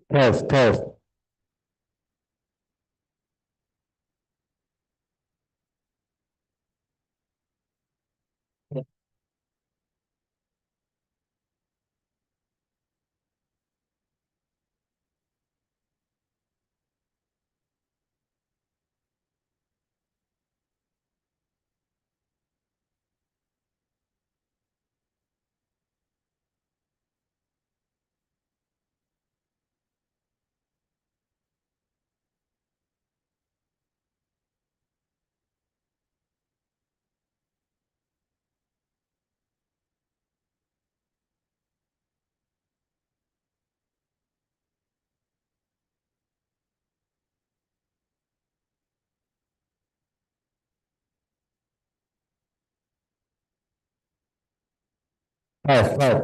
Test, test. Test, test.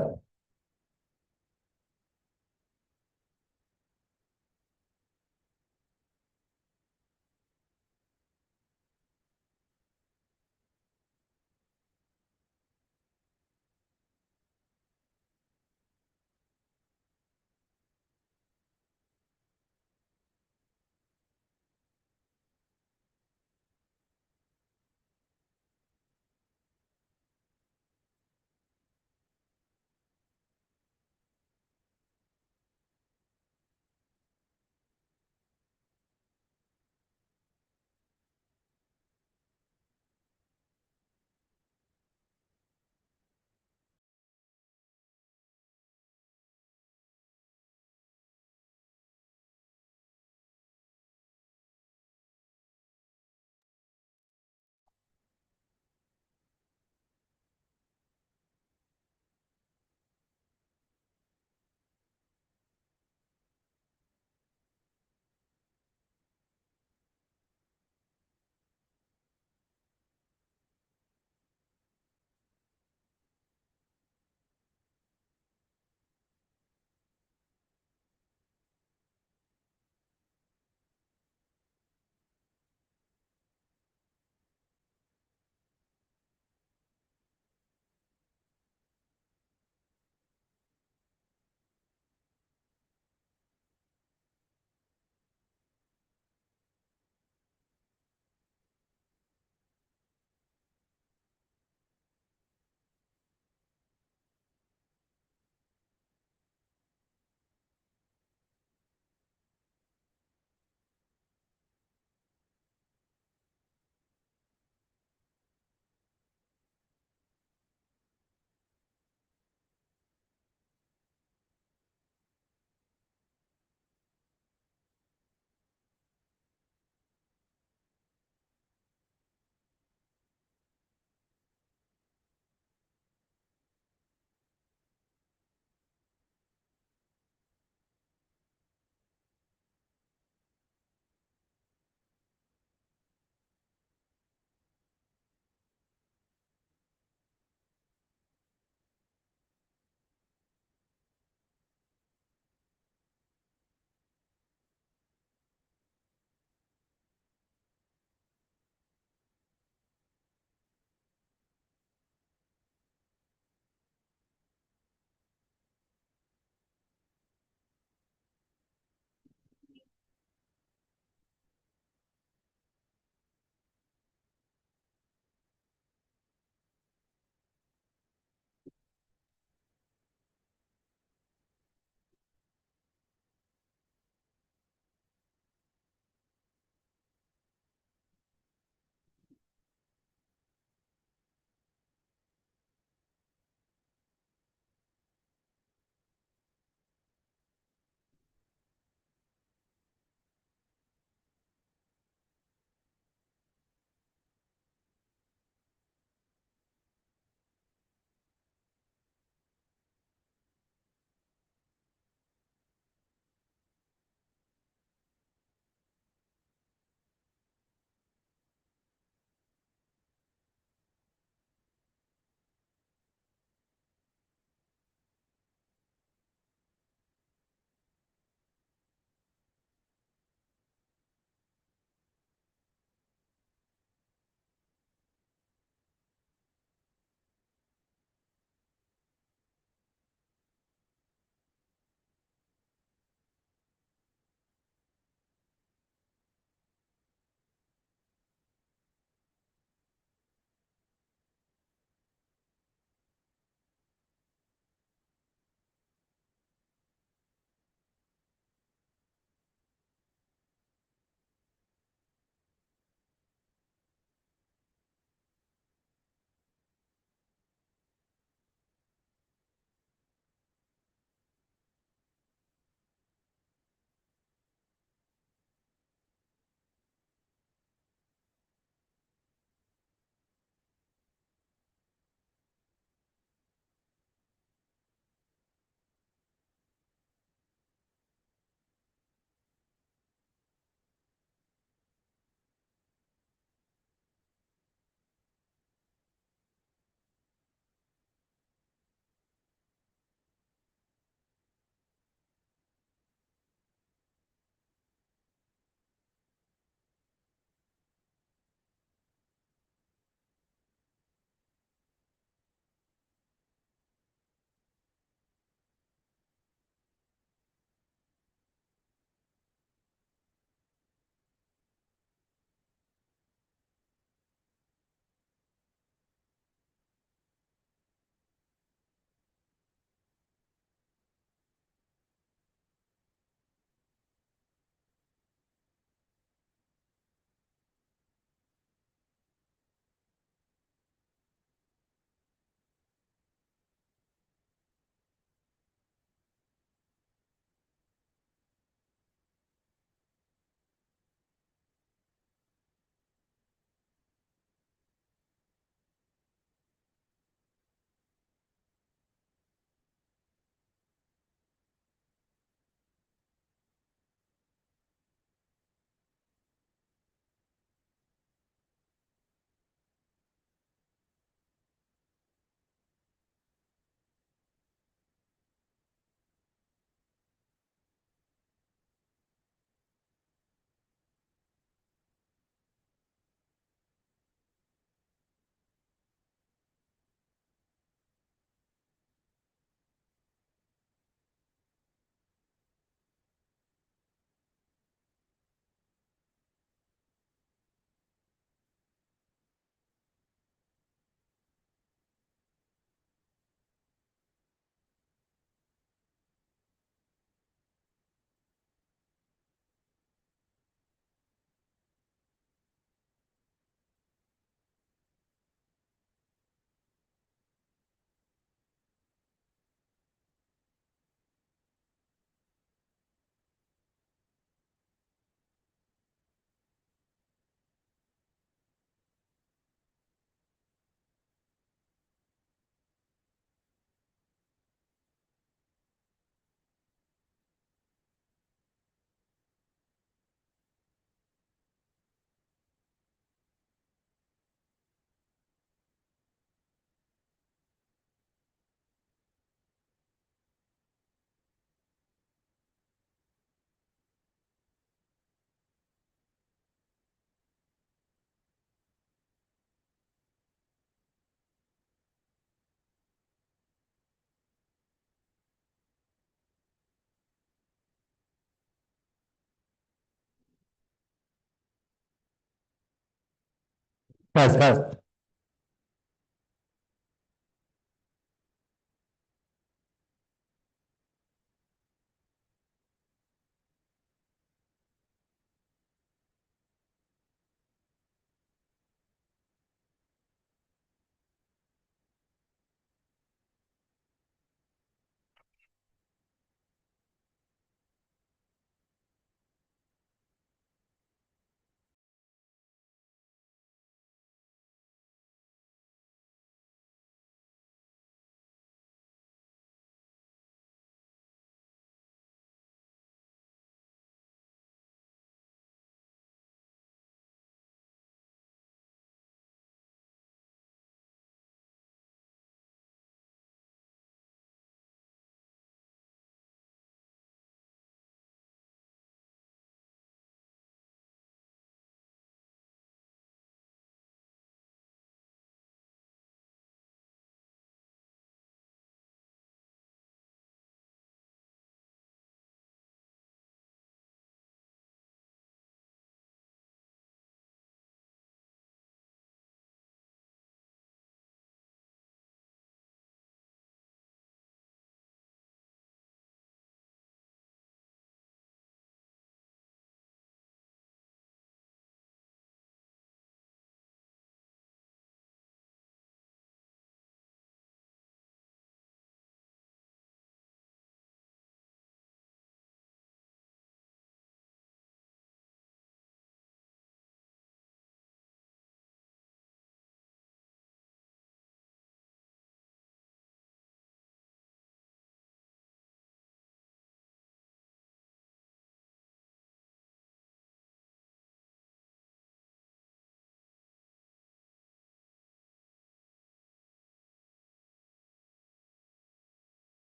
Fast, fast.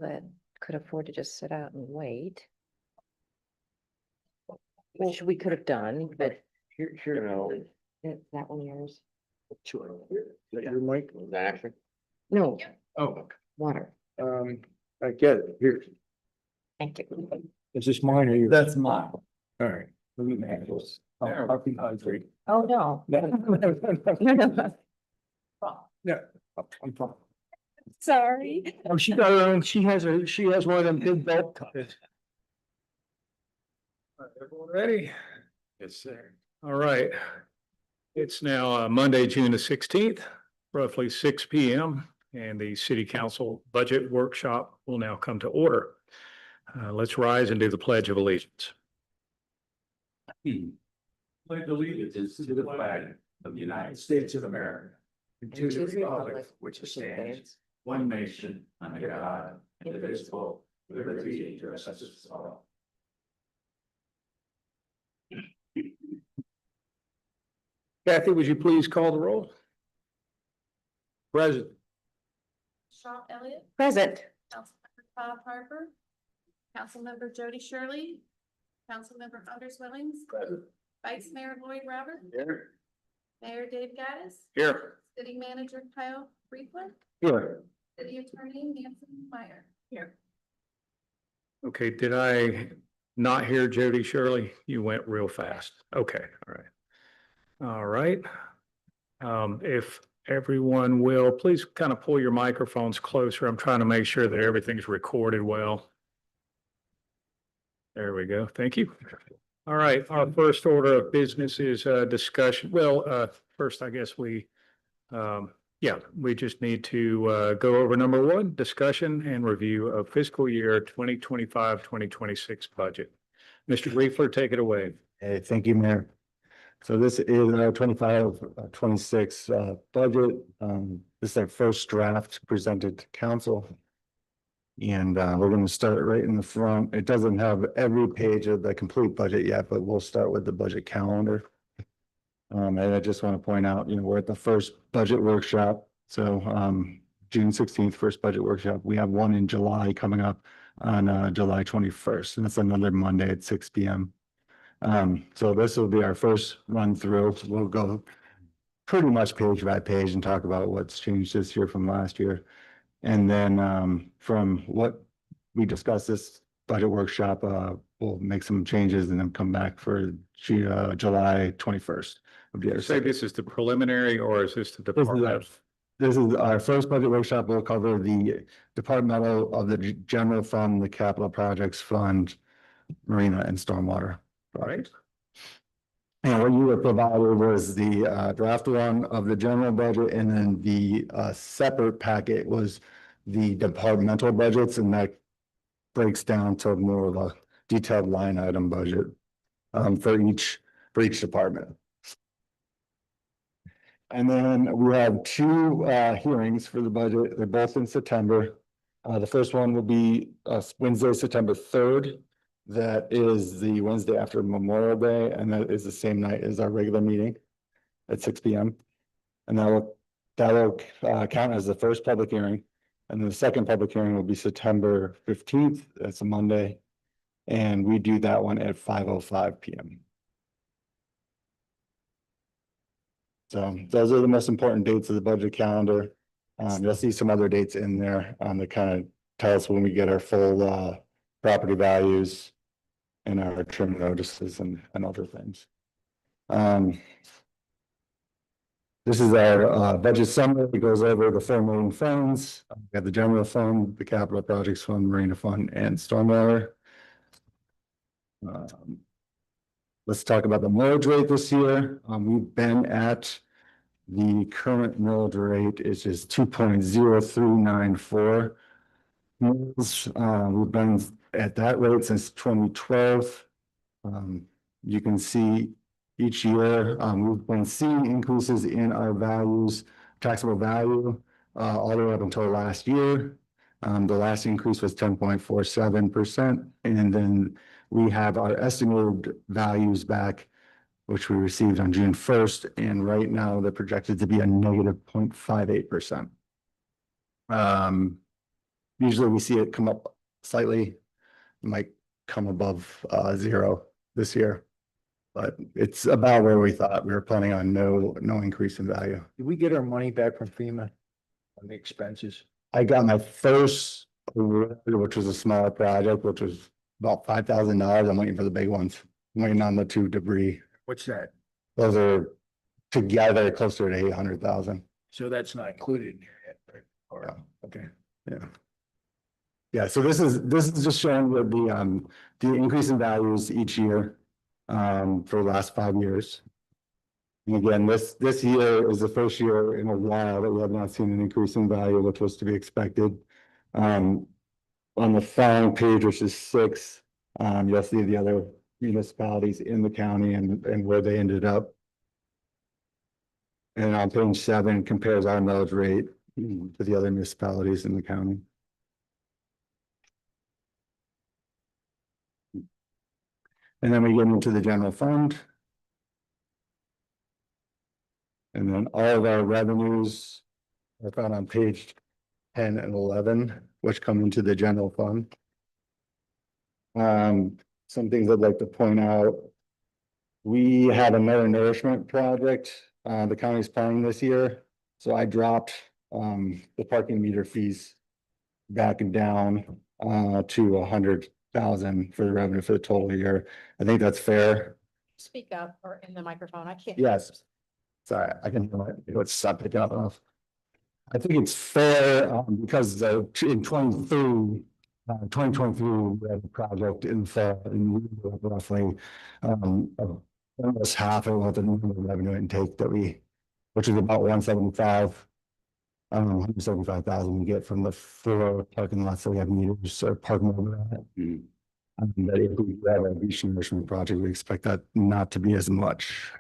that could afford to just sit out and wait. Which we could have done, but that one yours? Your mic? Actually. No, Oh, water. I get it. Here, Thank you. is this mine or yours? That's mine. All right. Let me make those. I'll be hungry. Oh, no. No, No, no. Yeah, I'm fine. Sorry. Oh, she got her own, she has one of them big belt cutters. Everyone ready? Yes, sir. All right. It's now Monday, June the 16th, roughly 6 p.m. and the city council budget workshop will now come to order. Let's rise and do the Pledge of Allegiance. Pledge allegiance to the flag of the United States of America, and to the republic which stands one nation under God, indivisible, with liberty and justice for all. Kathy, would you please call the roll? Present. Shaw Elliott, Present. Councilmember Bob Harper, Councilmember Jody Shirley, Councilmember Anders Willings, Vice Mayor Lloyd Roberts, Here. Mayor Dave Gaddis, Here. City Manager Kyle Friedland, Here. City Attorney Nancy Meyer. Here. Okay, did I not hear Jody Shirley? You went real fast. Okay, all right. All right. If everyone will, please kind of pull your microphones closer. I'm trying to make sure that everything's recorded well. There we go. Thank you. All right, our first order of business is discussion. Well, first, I guess we just need to go over number one, discussion and review of fiscal year 2025-2026 budget. Mr. Griefler, take it away. Hey, thank you, Mayor. So this is our 25-26 budget. This is our first draft presented to council. And we're going to start right in the front. It doesn't have every page of the complete budget yet, but we'll start with the budget calendar. And I just want to point out, we're at the first budget workshop. So June 16th, first budget workshop. We have one in July coming up on July 21st, and it's another Monday at 6 p.m. So this will be our first run through. We'll go pretty much page by page and talk about what's changed this year from last year. And then from what we discussed this budget workshop, we'll make some changes and then come back for July 21st. Say this is the preliminary or is this the department? This is our first budget workshop. We'll cover the departmental of the general fund, the capital projects fund, marina and stormwater. Right. And what you were provided was the draft one of the general budget, and then the separate packet was the departmental budgets, and that breaks down to more of a detailed line item budget for each department. And then we have two hearings for the budget. They're both in September. The first one will be Wednesday, September 3rd. That is the Wednesday after Memorial Day, and that is the same night as our regular meeting at 6 p.m. And that will count as the first public hearing. And then the second public hearing will be September 15th. That's a Monday. And we do that one at 5:05 p.m. So those are the most important dates of the budget calendar. You'll see some other dates in there that kind of tell us when we get our full property values and our trim notices and other things. This is our budget summary. It goes over the four main funds. We have the general fund, the capital projects fund, marina fund, and stormwater. Let's talk about the millage rate this year. We've been at the current millage rate is just 2.0394. We've been at that rate since 2012. You can see each year we've been seeing increases in our values, taxable value, all the way up until last year. The last increase was 10.47%, and then we have our estimated values back, which we received on June 1st, and right now they're projected to be a negative 0.58%. usually we see it come up slightly, might come above zero this year. But it's about where we thought. We were planning on no increase in value. Did we get our money back from FEMA on the expenses? I got my first, award, which was a smaller project, which was about $5,000. I'm waiting for the big ones. I'm waiting on the two debris. What's that? Those are together closer to 800,000. So that's not included in here yet, right? Or, Yeah. okay. Yeah. Yeah, so this is just showing the increase in values each year for the last 5 years. And again, this year is the first year in a while that we have not seen an increase in value, which was to be expected. On the following page, which is 6, you'll see the other municipalities in the county and where they ended up. And on page 7 compares our millage rate to the other municipalities in the county. And then we get into the general fund. And then all of our revenues are found on page 10 and 11, which come into the general fund. Some things I'd like to point out. We had another nourishment project, the county's planning this year. So I dropped the parking meter fees back and down to 100,000 for the revenue for the total year. I think that's fair. Speak up or in the microphone. I can't. Yes. Sorry, I can, it's not picking up enough. I think it's fair because in 2023, we had a project in fall and roughly almost half of what the revenue intake that which is about 175. 175,000 we get from the 4 parking lots that we have meters or parking over that. But if we have a beach nourishment project, we expect that not to be as much.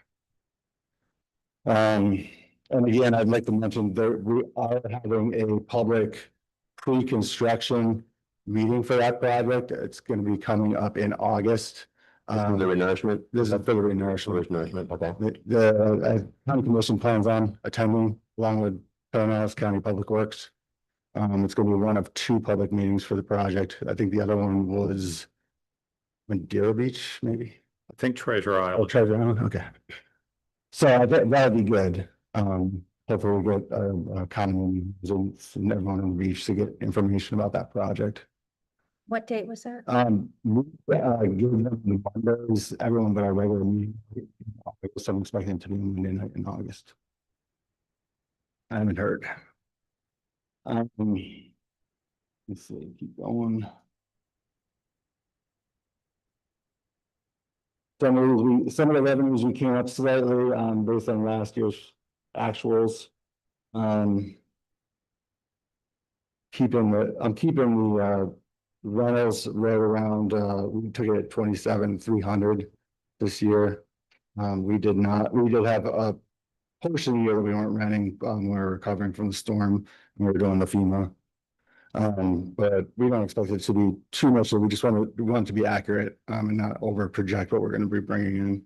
And again, I'd like to mention that we are having a public pre-construction meeting for that project. It's going to be coming up in August. The renourishment? This is for the renourishment. Renourishment, okay. The county commission plans on attending along with Pinellas County Public Works. It's going to be one of 2 public meetings for the project. I think the other one was Madeira Beach, maybe. I think Treasure Oh, Island. Treasure Island, okay. So I think that'd be good. Hopefully we'll get common residents and everyone on the beach to get information about that project. What date was that? Give them the Mondays, everyone but our regular meeting. So I'm expecting to be Monday night in August. I haven't heard. Let's see, keep going. Some of the revenues we came up slightly based on last year's actuals. I'm keeping the rentals right around, we took it at 27,300 this year. We did have a portion of the year that we weren't renting, we were recovering from the storm, and we were doing the FEMA. But we don't expect it to be too much, so we want it to be accurate, and not over project what we're gonna be bringing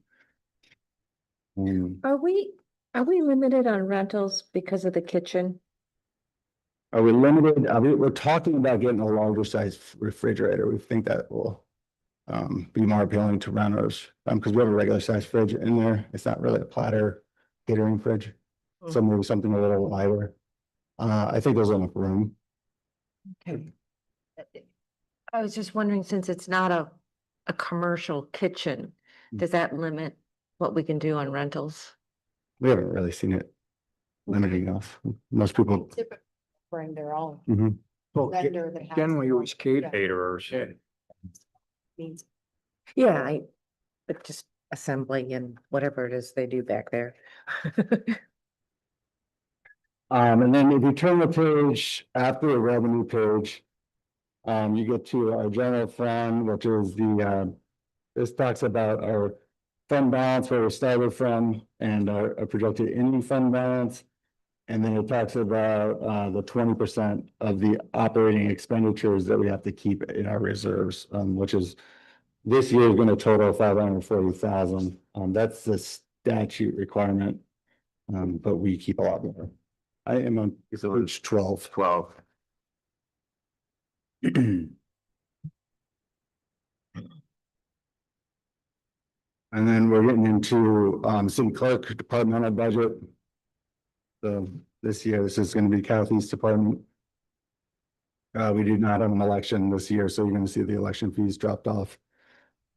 in. Are we limited on rentals because of the kitchen? Are we limited? We're talking about getting a larger size refrigerator. We think that will be more appealing to renters, because we have a regular size fridge in there. It's not really a platter catering fridge. So maybe something a little lighter. I think there's enough room. Okay. I was just wondering, since it's not a commercial kitchen, does that limit what we can do on rentals? We haven't really seen it limiting us. Most people. Typically bring their own Mhm. Well, vendor that has. generally always cater. Caterers. means. Yeah, but just assembling and whatever it is they do back there. And then if you turn the page after the revenue page, you get to our general fund, which is this talks about our fund balance, where we started from, and our projected ending fund balance. And then it talks about the 20% of the operating expenditures that we have to keep in our reserves, which is this year is going to total 540,000. That's the statute requirement, but we keep a lot more. I am on page 12. 12. And then we're getting into city clerk departmental budget. So this year, this is gonna be Kathy's department. We do not have an election this year, so you're gonna see the election fees dropped off.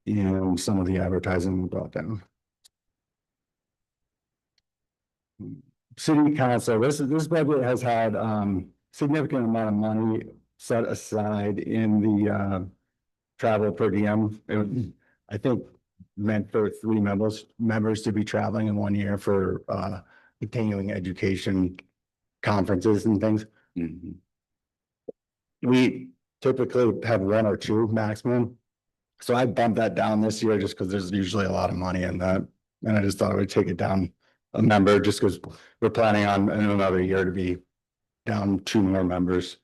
And some of the advertising brought down. City council, this budget has had significant amount of money set aside in the travel per diem. It was, I think, meant for 3 members to be traveling in 1 year for continuing education conferences and things. We typically have 1 or 2 maximum. So I bumped that down this year just because there's usually a lot of money in that. And I just thought I would take it down a member just because we're planning on in another year to be down 2 more members.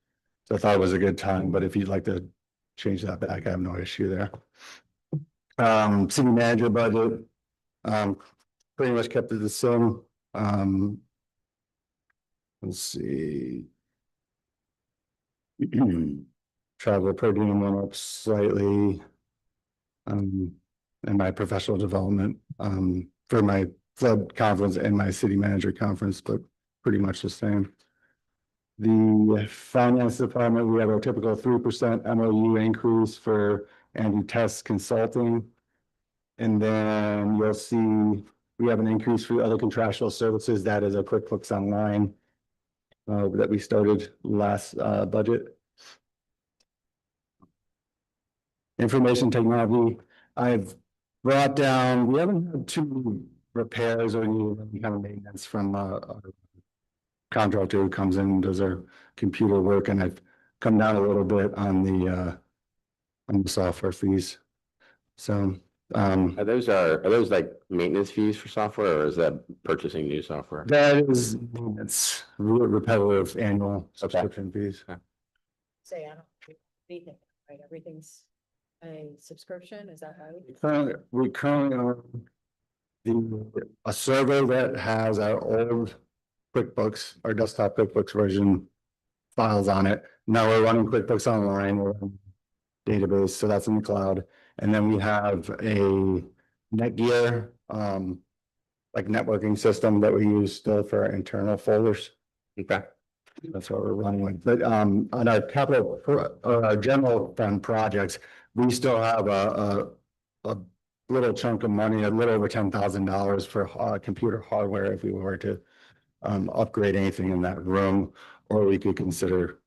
So I thought it was a good time, but if you'd like to change that back, I have no issue there. City manager budget, pretty much kept it the same. Let's see. Travel per diem went up slightly. And my professional development, for my flood conference and my city manager conference, but pretty much the same. The finance department, we have our typical 3% MOU increase for Andy Test Consulting. And then you'll see we have an increase for other contractual services. That is a QuickBooks Online that we started last budget. Information technology, I've brought down, we haven't had 2 repairs or any kind of maintenance from our contractor who comes in and does our computer work, and I've come down a little bit on the software fees. So Are those like maintenance fees for software, or is that purchasing new software? that is maintenance, repetitive annual subscription fees. Say, I don't, anything, right, everything's a subscription, is that right? We currently are a server that has our old QuickBooks, our desktop QuickBooks version files on it. Now we're running QuickBooks Online, we're running database, so that's in the cloud. And then we have a Netgear, like networking system that we use still for our internal folders. Okay. That's what we're running with. But on our capital, our general fund projects, we still have a little chunk of money, a little over $10,000 for computer hardware if we were to upgrade anything in that room, or we could consider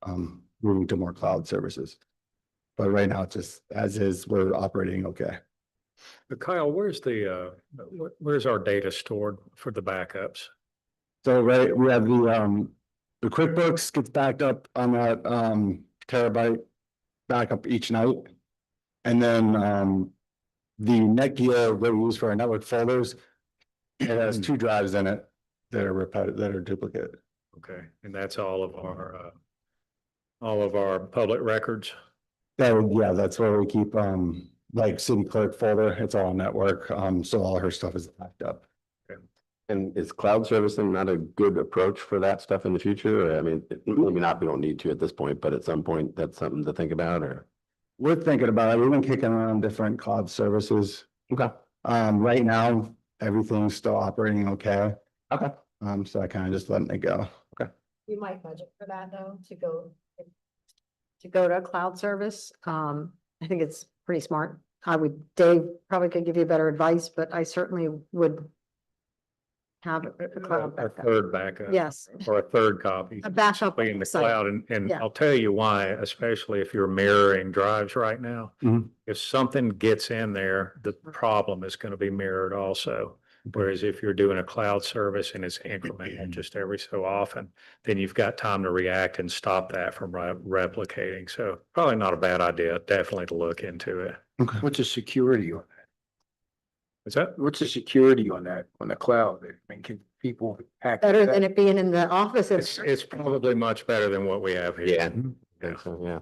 moving to more cloud services. But right now, it's just as is, we're operating okay. But Kyle, where's our data stored for the backups? So right, we have the QuickBooks gets backed up on that terabyte backup each night. And then the Netgear that we use for our network folders, it has 2 drives in it that are repetitive, that are duplicate. Okay, and that's all of our public records. Yeah, that's where we keep like city clerk folder, it's all network, so all her stuff is backed up. And is cloud servicing not a good approach for that stuff in the future? Or, I mean, maybe not, we don't need to at this point, but at some point, that's something to think about, or? We're thinking about it, we've been kicking around different cloud services. Okay. Right now, everything's still operating okay. Okay. So I kind of just letting it go. You might budget for that though, to go to a cloud service. I think it's pretty smart. Dave probably could give you better advice, but I certainly would have a cloud A backup. third backup. Yes, Or a third copy. a backup In the site. cloud, and Yeah. I'll tell you why, especially if you're mirroring drives right now. Mhm. If something gets in there, the problem is going to be mirrored also. Whereas if you're doing a cloud service and it's incremental just every so often, then you've got time to react and stop that from replicating. So probably not a bad idea, definitely to look into it. What's the security on that? Is that? What's the security on that, on the cloud? I mean, can people hack? Better that? than it being in the office. It's probably much better than what we have here. Yeah. I think so, yeah.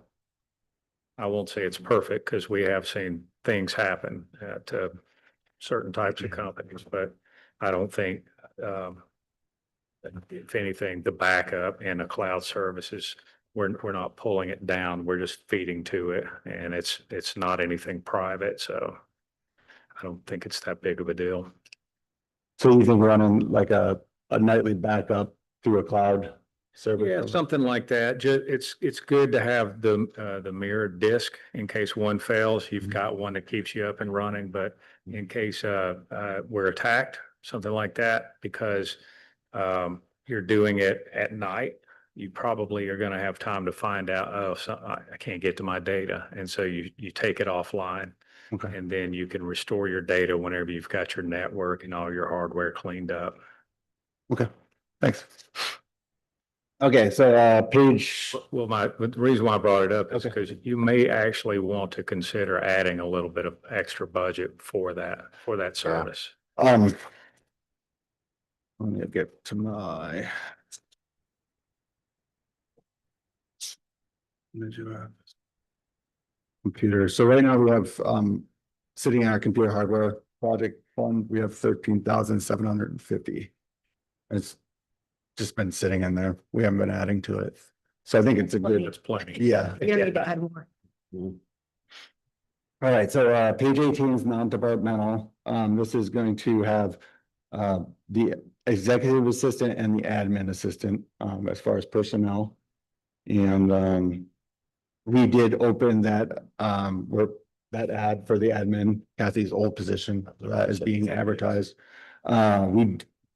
I won't say it's perfect because we have seen things happen at certain types of companies, but I don't think, if anything, the backup and the cloud service is we're not pulling it down. We're just feeding to it, and it's not anything private, so I don't think it's that big of a deal. So you think running like a nightly backup through a cloud server? Yeah, something like that. It's good to have the mirrored disk in case one fails. You've Mhm. got one that keeps you up and running, but in case we're attacked, something like that, because you're doing it at night, you probably are going to have time to find out, oh, so I can't get to my data. And so you take it offline, Okay. and then you can restore your data whenever you've got your network and all your hardware cleaned up. Okay, thanks. Okay, so page, Well, the reason why I brought it up is Okay. because you may actually want to consider adding a little bit of extra budget for that service. let me get to my. Computer. So right now we have sitting in our computer hardware project fund, we have 13,750. It's just been sitting in there. We haven't been adding to it. So I think it's a good, It's plenty. yeah. You're gonna need to add more. All right, so page 18 is non-departmental. This is going to have the executive assistant and the admin assistant as far as personnel. And we did open that that ad for the admin, Kathy's old position, that is being advertised.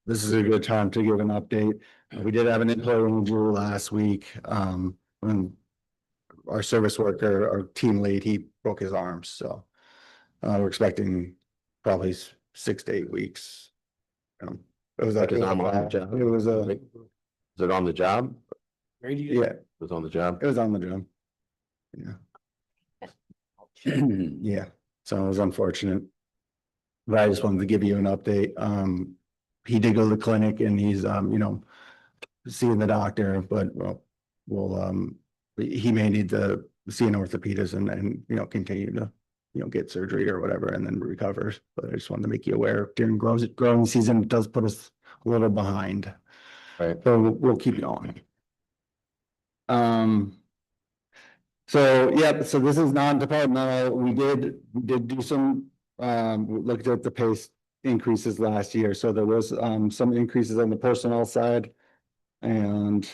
This is a good time to give an update. We did have an employee interview last week when our service worker, our team lead, he broke his arm, so we're expecting probably 6 to 8 weeks. It was Broke his arm on the job? It was a, Is it on the job? yeah, It was on the job. it was on the job. Yeah. Yeah, so it was unfortunate. But I just wanted to give you an update. He did go to the clinic and he's, seeing the doctor, but he may need to see an orthopedist and continue to, get surgery or whatever and then recovers. But I just wanted to make you aware during growing season, it does put us a little behind. Right. So we'll keep going. So, yeah, so this is non-departmental. We did do some, we looked at the pace increases last year. So there was, some increases on the personnel side. And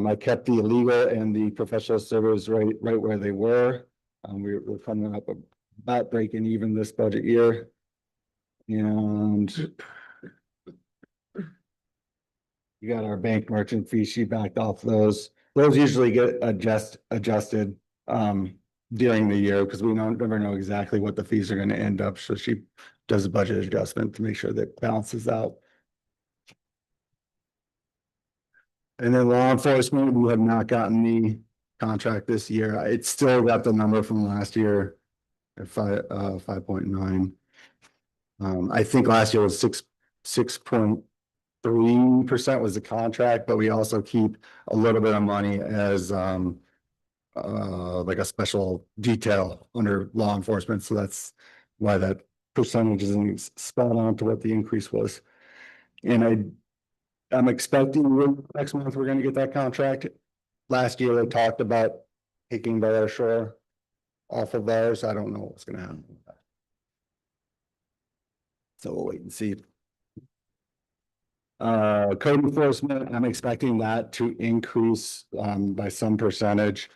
I kept the legal and the professional service right where they were. We're coming up about breaking even this budget year. And you got our bank merchant fee, she backed off those. Those usually get adjusted during the year because we never know exactly what the fees are going to end up. So she does a budget adjustment to make sure that balances out. And then law enforcement, we have not gotten the contract this year. It's still got the number from last year at 5.9. I think last year was 6.3% was the contract, but we also keep a little bit of money as like a special detail under law enforcement. So that's why that percentage isn't spot on to what the increase was. And I'm expecting next month we're gonna get that contract. Last year they talked about taking Bear Shore off of theirs. I don't know what's gonna happen with that. So we'll wait and see. Code enforcement, I'm expecting that to increase by some percentage.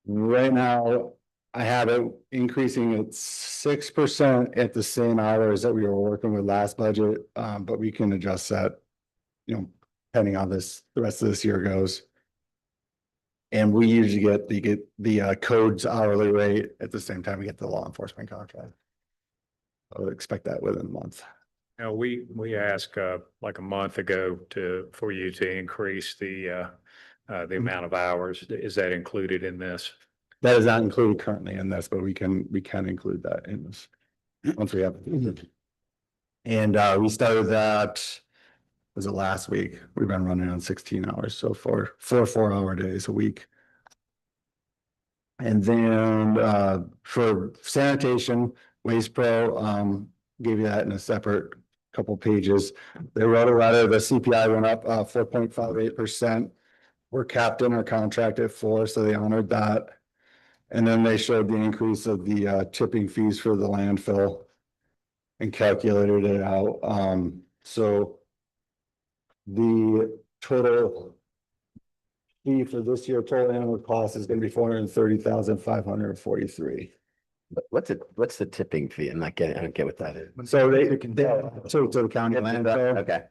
Right now, I have it increasing at 6% at the same hours that we were working with last budget, but we can adjust that, depending on the rest of this year goes. And we usually get the codes hourly rate at the same time we get the law enforcement contract. I would expect that within a month. Now, we asked like a month ago for you to increase the amount of hours. Is that included in this? That is not included currently in this, but we can include that in this once we have it. And we started that, was it last week? We've been running on 16 hours, so for 4-hour days a week. And then for sanitation, Waste Pro gave you that in a separate couple pages. They wrote a letter, the CPI went up 4.58%. we're capped in our contract at 4, so they honored that. And then they showed the increase of the tipping fees for the landfill and calculated it out. So the total fee for this year, total annual cost is gonna be 430,543. What's the tipping fee? I'm not getting, I don't get what that is. So so to the county landfill. Okay,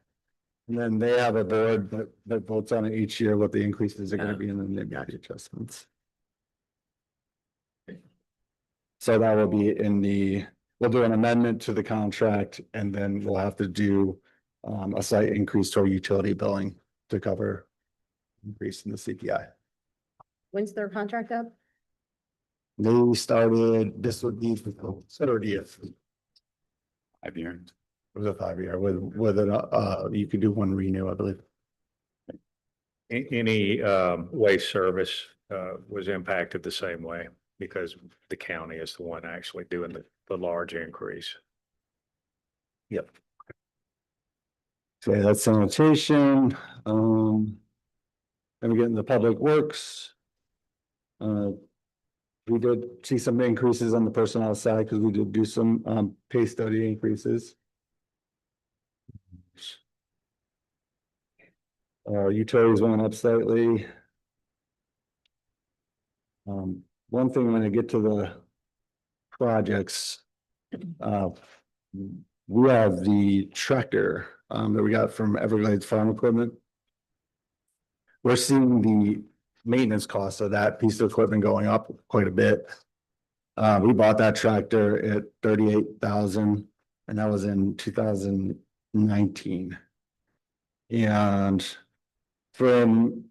And then they have a board that votes on it each year, what the increases are gonna be, and then they make the adjustments. So that will be we'll do an amendment to the contract, and then we'll have to do a slight increase to our utility billing to cover increase in the CPI. When's their contract up? They started, this would be for the 30th. 5 year. It was a 5 year with you could do one renew, I believe. Any waste service was impacted the same way because the county is the one actually doing the large increase. Yep. So that's sanitation, then we get into public works. We did see some increases on the personnel side because we did do some pay study increases. Utilities went up slightly. One thing when I get to the projects, we have the tractor that we got from Everglades Farm Equipment. We're seeing the maintenance cost of that piece of equipment going up quite a bit. We bought that tractor at 38,000, and that was in 2019. And from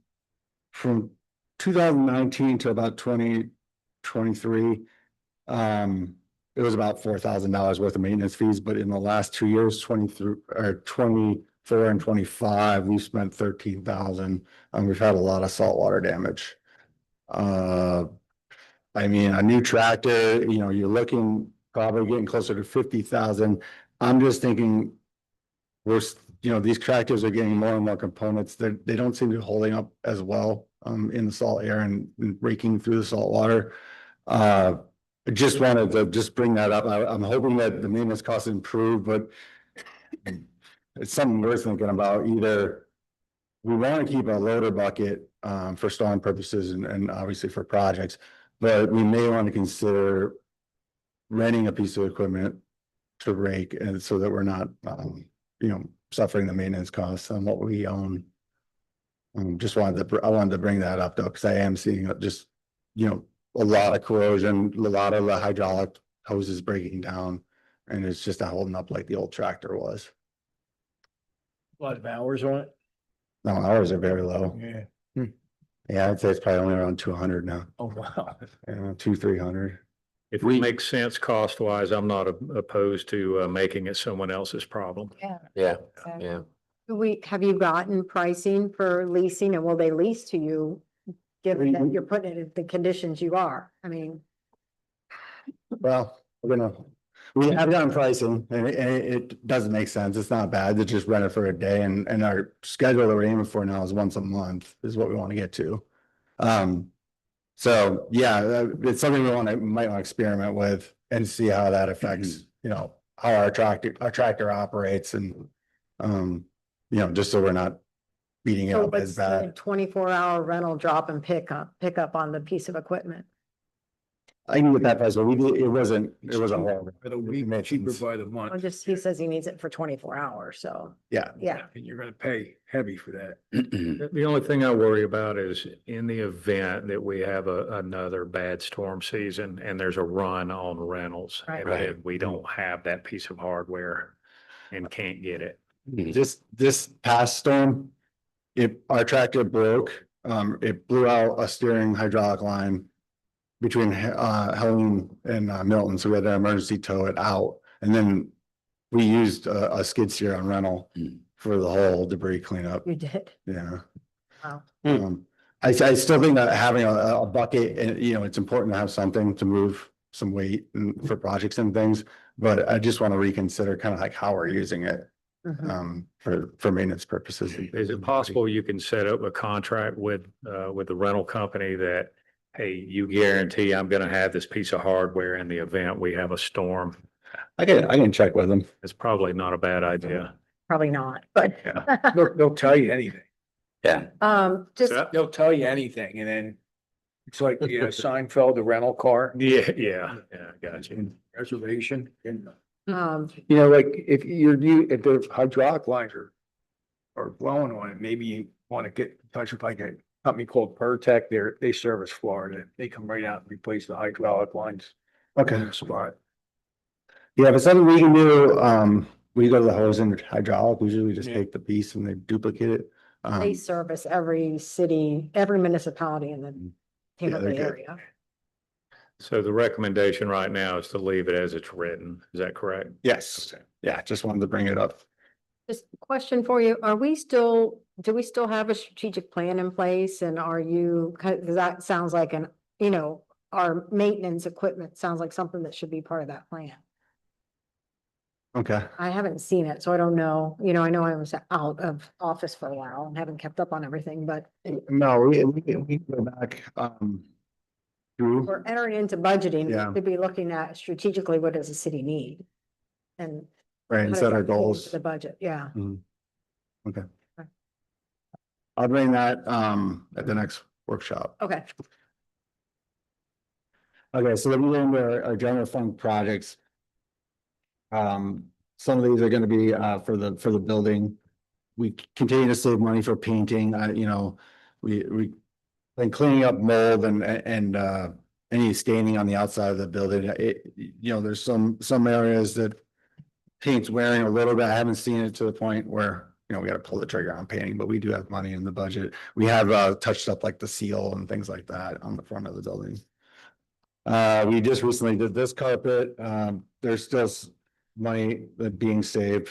2019 to about 2023, it was about $4,000 worth of maintenance fees, but in the last 2 years, 24 and 25, we spent 13,000, and we've had a lot of saltwater damage. I mean, a new tractor, you're looking probably getting closer to 50,000. I'm just thinking these tractors are getting more and more components that they don't seem to be holding up as well in the salt air and raking through the salt water. I just wanted to bring that up. I'm hoping that the maintenance costs improve, but it's something we're thinking about. Either we want to keep a loader bucket for storm purposes and obviously for projects, but we may want to consider renting a piece of equipment to rake, and so that we're not suffering the maintenance costs on what we own. I wanted to bring that up though, because I am seeing just a lot of corrosion, a lot of the hydraulic hoses breaking down, and it's just not holding up like the old tractor was. A lot of hours on it. No, ours are very low. Yeah. Yeah, I'd say it's probably only around 200 now. Oh, wow. 200-300. If it makes sense cost wise, I'm not opposed to making it someone else's problem. yeah, Okay. yeah. Have you gotten pricing for leasing, and will they lease to you? Given that We- you're putting it in the conditions you are, I mean, Well, we have gotten pricing, and it doesn't make sense. It's not bad to just rent it for a day, and our schedule that we're aiming for now is once a month is what we want to get to. So yeah, it's something we might want to experiment with and see how that affects, how our tractor operates, and just so we're not beating it so up as what's the bad. 24-hour rental drop and pick up on the piece of equipment? I can get that price, but it wasn't horrible. It'll be It made cheaper sense. by the Well, month. he says he needs it for 24 hours, so, Yeah. yeah. And you're gonna pay heavy for that. The only thing I worry about is in the event that we have another bad storm season and there's a run on rentals. Right. And then we don't have that piece of hardware and can't get it. This past storm, our tractor broke, it blew out a steering hydraulic line between Helene and Milton, so we had to emergency tow it out, and then we used a skid steer on rental for the whole debris cleanup. You did. Yeah. Wow. I still think that having a bucket, and it's important to have something to move some weight for projects and things, but I just want to reconsider kind of like how we're using it. for maintenance purposes. Is it possible you can set up a contract with the rental company that, hey, you guarantee I'm gonna have this piece of hardware in the event we have a storm? I can check with them. It's probably not a bad idea. Probably not, but. They'll tell you anything. Yeah. Just, So- They'll tell you anything and then it's like, you know, Seinfeld, the rental car. Yeah, got you. Reservation. And, um, you know, like if if the hydraulic lines are blowing on it, maybe you want to get in touch with like a company called Pertec. They service Florida. They come right out and replace the hydraulic lines. Okay. On the spot. Yeah, if it's something we can do, we go to the hose and hydraulic, usually we just Yeah. take the piece and they duplicate it. they service every city, every municipality in the Tampa they're Bay good. area. So the recommendation right now is to leave it as it's written. Is that correct? Yes, yeah, just wanted to bring it up. Just a question for you. Do we still have a strategic plan in place and are you, because that sounds like our maintenance equipment sounds like something that should be part of that plan. Okay, I haven't seen it, so I don't know. I know I was out of office for a while and haven't kept up on everything, but no, we go back, through, we're entering into budgeting. Yeah. We could be looking at strategically, what does the city need? And right, how and does set our that fit into goals. the budget, yeah. I'll bring that, at the next workshop. Okay. Okay, so then we go into our general fund projects. Some of these are gonna be, for the building. We continue to save money for painting, we like cleaning up mold and any staining on the outside of the building. There's some areas that paint's wearing a little bit. I haven't seen it to the point where, we gotta pull the trigger on painting, but we do have money in the budget. We have, touched up like the seal and things like that on the front of the building. We just recently did this carpet. There's still money that being saved.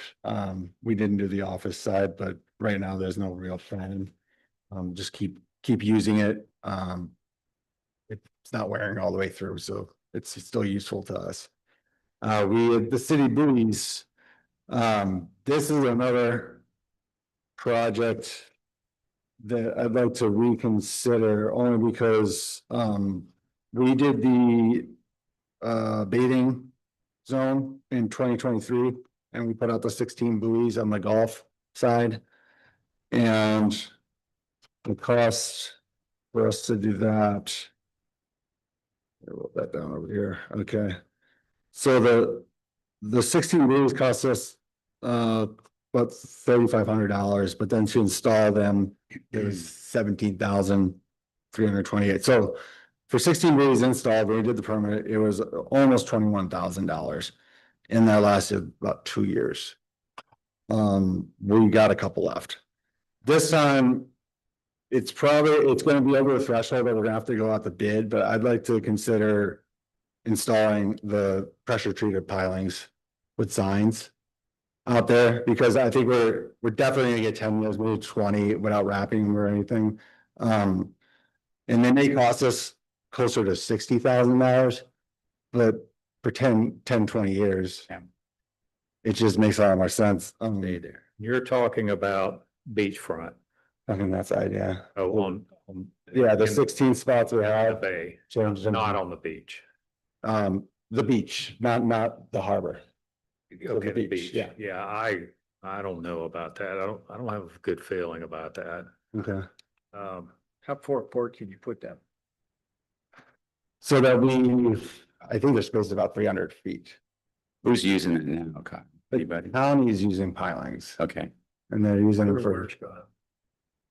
We didn't do the office side, but right now there's no real plan. Just keep using it. It's not wearing all the way through, so it's still useful to us. The city buoys. This is another project that I'd like to reconsider only because, we did the baiting zone in 2023 and we put out the 16 buoys on the Gulf side. And the cost for us to do that. I wrote that down over here. Okay. So the 16 buoys cost us about $3,500, but then to install them is $17,328. So for 16 buoys installed, when we did the permit, it was almost $21,000. And that lasted about 2 years. We got a couple left. This time, it's gonna be over the threshold that we're gonna have to go out to bid, but I'd like to consider installing the pressure treated pilings with signs out there, because I think we're definitely gonna get 10 wheels, maybe 20 without wrapping them or anything. And then they cost us closer to $60,000, but for 20 years. Yeah. It just makes a lot more sense. You're talking about beachfront. I think that's the idea. Oh, on. Yeah, the in 16 spots we the have. bay, Change them. not on the beach. The beach, not the harbor. Okay, the beach, beach. yeah. Yeah, I don't know about that. I don't have a good feeling about that. Okay. How far apart can you put them? So that I think they're spaced about 300 feet. Who's using it now? Okay. The Anybody? county is using pilings Okay. and they're using them for.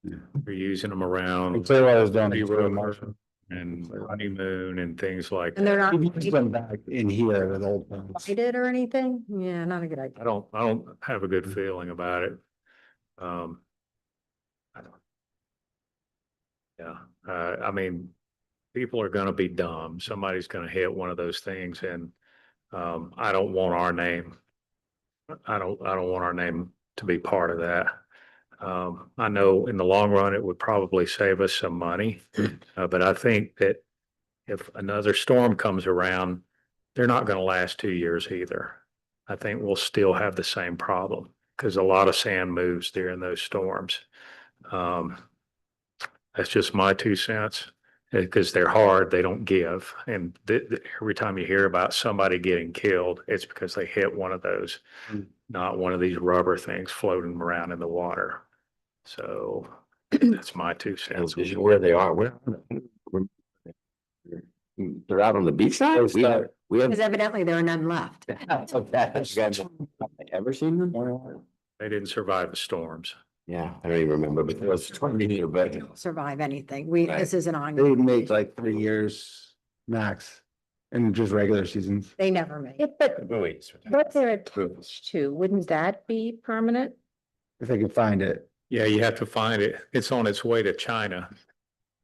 We're using them around Clearwater's down. Pretty in rough. Marshall. and honeymoon and things like And that. they're not We use them back in here with old ones. lighted or anything? Yeah, not a good idea. I don't have a good feeling about it. I don't. Yeah, I mean, people are gonna be dumb. Somebody's gonna hit one of those things and, I don't want our name. I don't want our name to be part of that. I know in the long run, it would probably save us some money, but I think that if another storm comes around, they're not gonna last 2 years either. I think we'll still have the same problem. because a lot of sand moves during those storms. That's just my 2 cents, because they're hard, they don't give. And every time you hear about somebody getting killed, it's because they hit one of those, not one of these rubber things floating around in the water. So that's my 2 cents. Where they are, they're out on the beach side? We have. Because evidently there are none left. Ever seen them? They didn't survive the storms. Yeah, I don't even remember, but it was 20 years back. Survive anything. Right. This is an They ongoing. make like 3 years max in just regular seasons. They never make. Yeah, but they're attached to, wouldn't that be permanent? If they can find it. Yeah, you have to find it. It's on its way to China.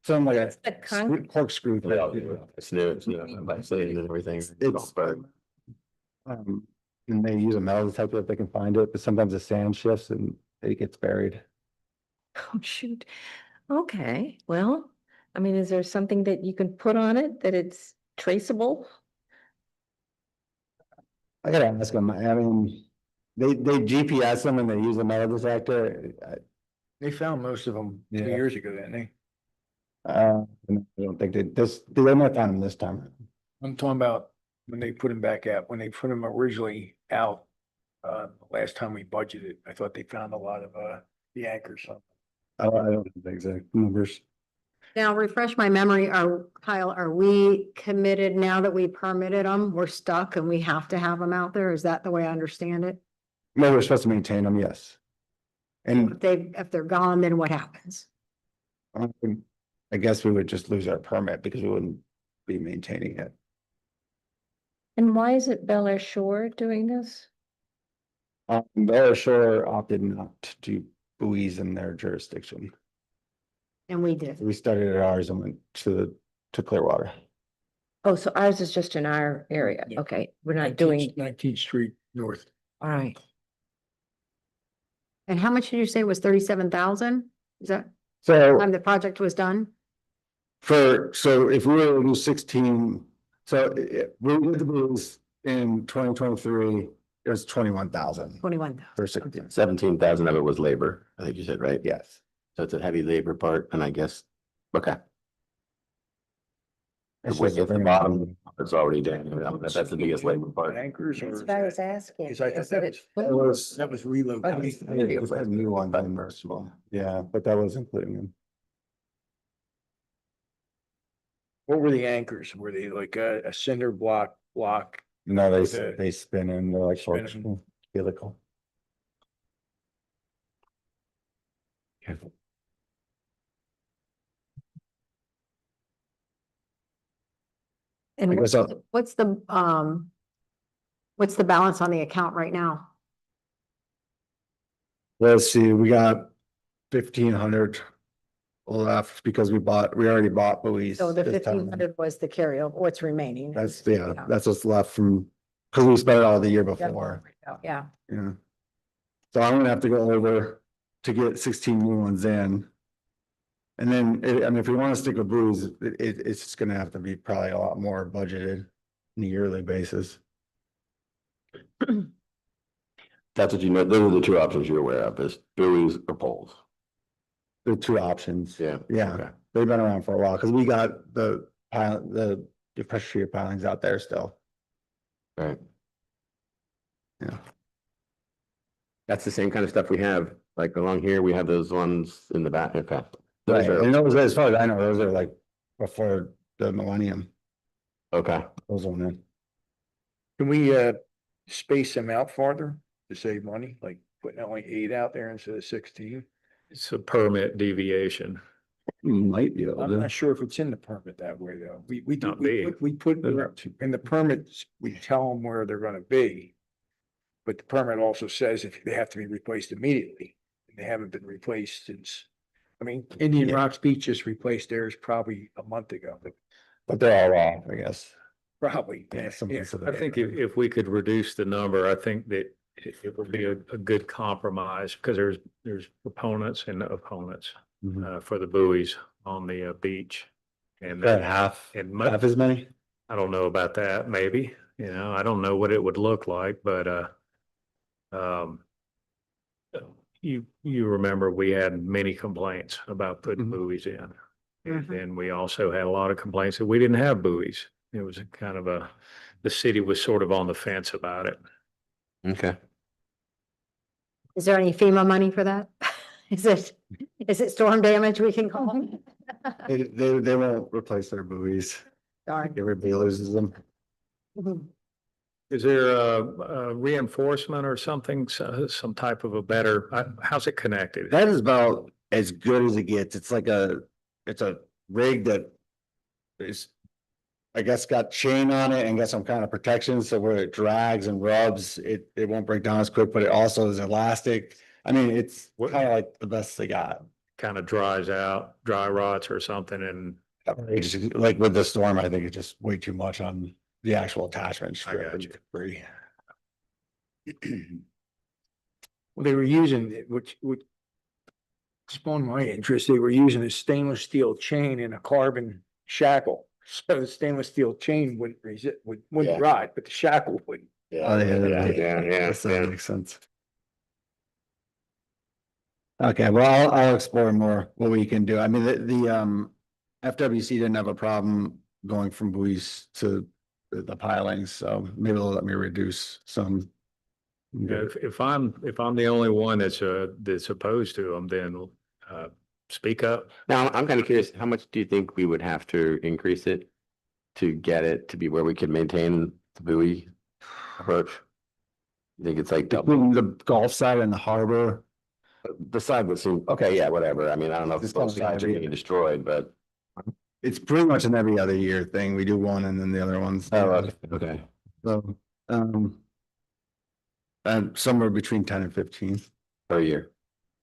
Something like The con- a corkscrew. It's new, by saying and everything. It's, and they use a metal detector if they can find it, but sometimes the sand shifts and it gets buried. Oh, shoot. Okay, well, I mean, is there something that you can put on it that it's traceable? I gotta ask them, I mean, they GPS them and they use a metal detector. They found most of them 2 Yeah. years ago, didn't they? I don't think they might find them this time. I'm talking about when they put them back out, when they put them originally out. Last time we budgeted, I thought they found a lot of, the anchors. I don't know the exact numbers. Now refresh my memory. Kyle, are we committed now that we permitted them? We're stuck and we have to have them out there? Is that the way I understand it? No, we're supposed to maintain them, yes. And If they're gone, then what happens? I guess we would just lose our permit because we wouldn't be maintaining it. And why is it Bel Air Shore doing this? Bella Shore opted not to do buoys in their jurisdiction. And we did. We started at ours and went to Clearwater. Oh, so ours is just in our area. Yeah. Okay, we're not doing, 19th Street North. all right. And how much did you say was 37,000? Is that So time the project was done? so if we were to do 16, so we did the buoys in 2023, it was 21,000 21,000. for 16. 17,000 of it was labor, I think you said, right? Yes. So it's a heavy labor part, and I guess, okay. It's If just the very- bottom, it's already down, that's the biggest labor part. Anchors or? That's what I was asking. Because I thought that Is was, it- that was I relocated. think it was a new one, but merciful. Yeah, but that was including them. What were the anchors? Were they like a cinder block? No, Okay. they spin and they're like Spin 'em. corkscrew, helical. And I guess I'll- what's the balance on the account right now? Let's see, we got 1,500 left because we already bought buoys. So the this time. 1,500 was the carryover, what's remaining? That's that's what's left from, because we spent it all the year before, Yeah, yeah. So I'm gonna have to go over to get 16 new ones in. And then, I mean, if we want to stick with buoys, it's just gonna have to be probably a lot more budgeted on a yearly basis. That's what you know, those are the two options you're aware of, is buoys or poles. The two options. Yeah. Yeah, Okay. they've been around for a while, because we got the pressure treated pilings out there still. Right. Yeah. That's the same kind of stuff we have, like along here, we have those ones in the back, okay. Those Right, are, and those, as far as I know, those are like before the millennium, okay, those went in. Can we space them out farther to save money, like putting only 8 out there instead of 16? It's a permit deviation. Might be able I'm to. not sure if it's in the permit that way, though. We Not we big. put- we put, in the permits, we tell them where they're gonna be. But the permit also says if they have to be replaced immediately, and they haven't been replaced since, I mean, Indian Yeah. Rocks Beach just replaced theirs probably a month ago, But they're all off, I guess. probably. Yeah, some Yeah. piece of I it. think if we could reduce the number, I think that it would be a good compromise, because there's proponents and opponents Mhm. for the buoys on the beach. And About half, and half as many? I don't know about that, maybe, I don't know what it would look like, but you remember we had many complaints about putting Mhm. buoys in. And Mhm. then we also had a lot of complaints that we didn't have buoys. It was a kind of the city was sort of on the fence about it. Okay. Is there any FEMA money for that? Is it storm damage we can call? They won't replace their buoys. Darn. Everybody loses them. Mhm. Is there a reinforcement or something, some type of a better, how's it connected? That is about as good as it gets. It's a rig that is, I guess, got chain on it and got some kind of protection, so where it drags and rubs, it won't break down as quick, but it also is elastic. I mean, it's kind of like the best they got. Kind of dries out, dry rots or something, and It's just, like with the storm, I think it's just way too much on the actual attachment. I got you. Free. Well, they were using, which spawned my interest, they were using a stainless steel chain and a carbon shackle. So the stainless steel chain wouldn't resist, Yeah. wouldn't rot, but the shackle wouldn't. Oh, Yeah. That makes sense. Okay, well, I'll explore more what we can do. I mean, the FWC didn't have a problem going from buoys to the pilings, so maybe they'll let me reduce some. if I'm the only one that's opposed to them, then speak up. Now, I'm kind of curious, how much do you think we would have to increase it to get it to be where we could maintain the buoy approach? You think it's like double? Between the Gulf side and the harbor, The side would seem, okay, yeah, whatever. I mean, I don't know if Just both kinda sides are like- getting destroyed, but. it's pretty much an every other year thing. We do one and then the other one's. Okay. So, and somewhere between 10 and 15 Per year.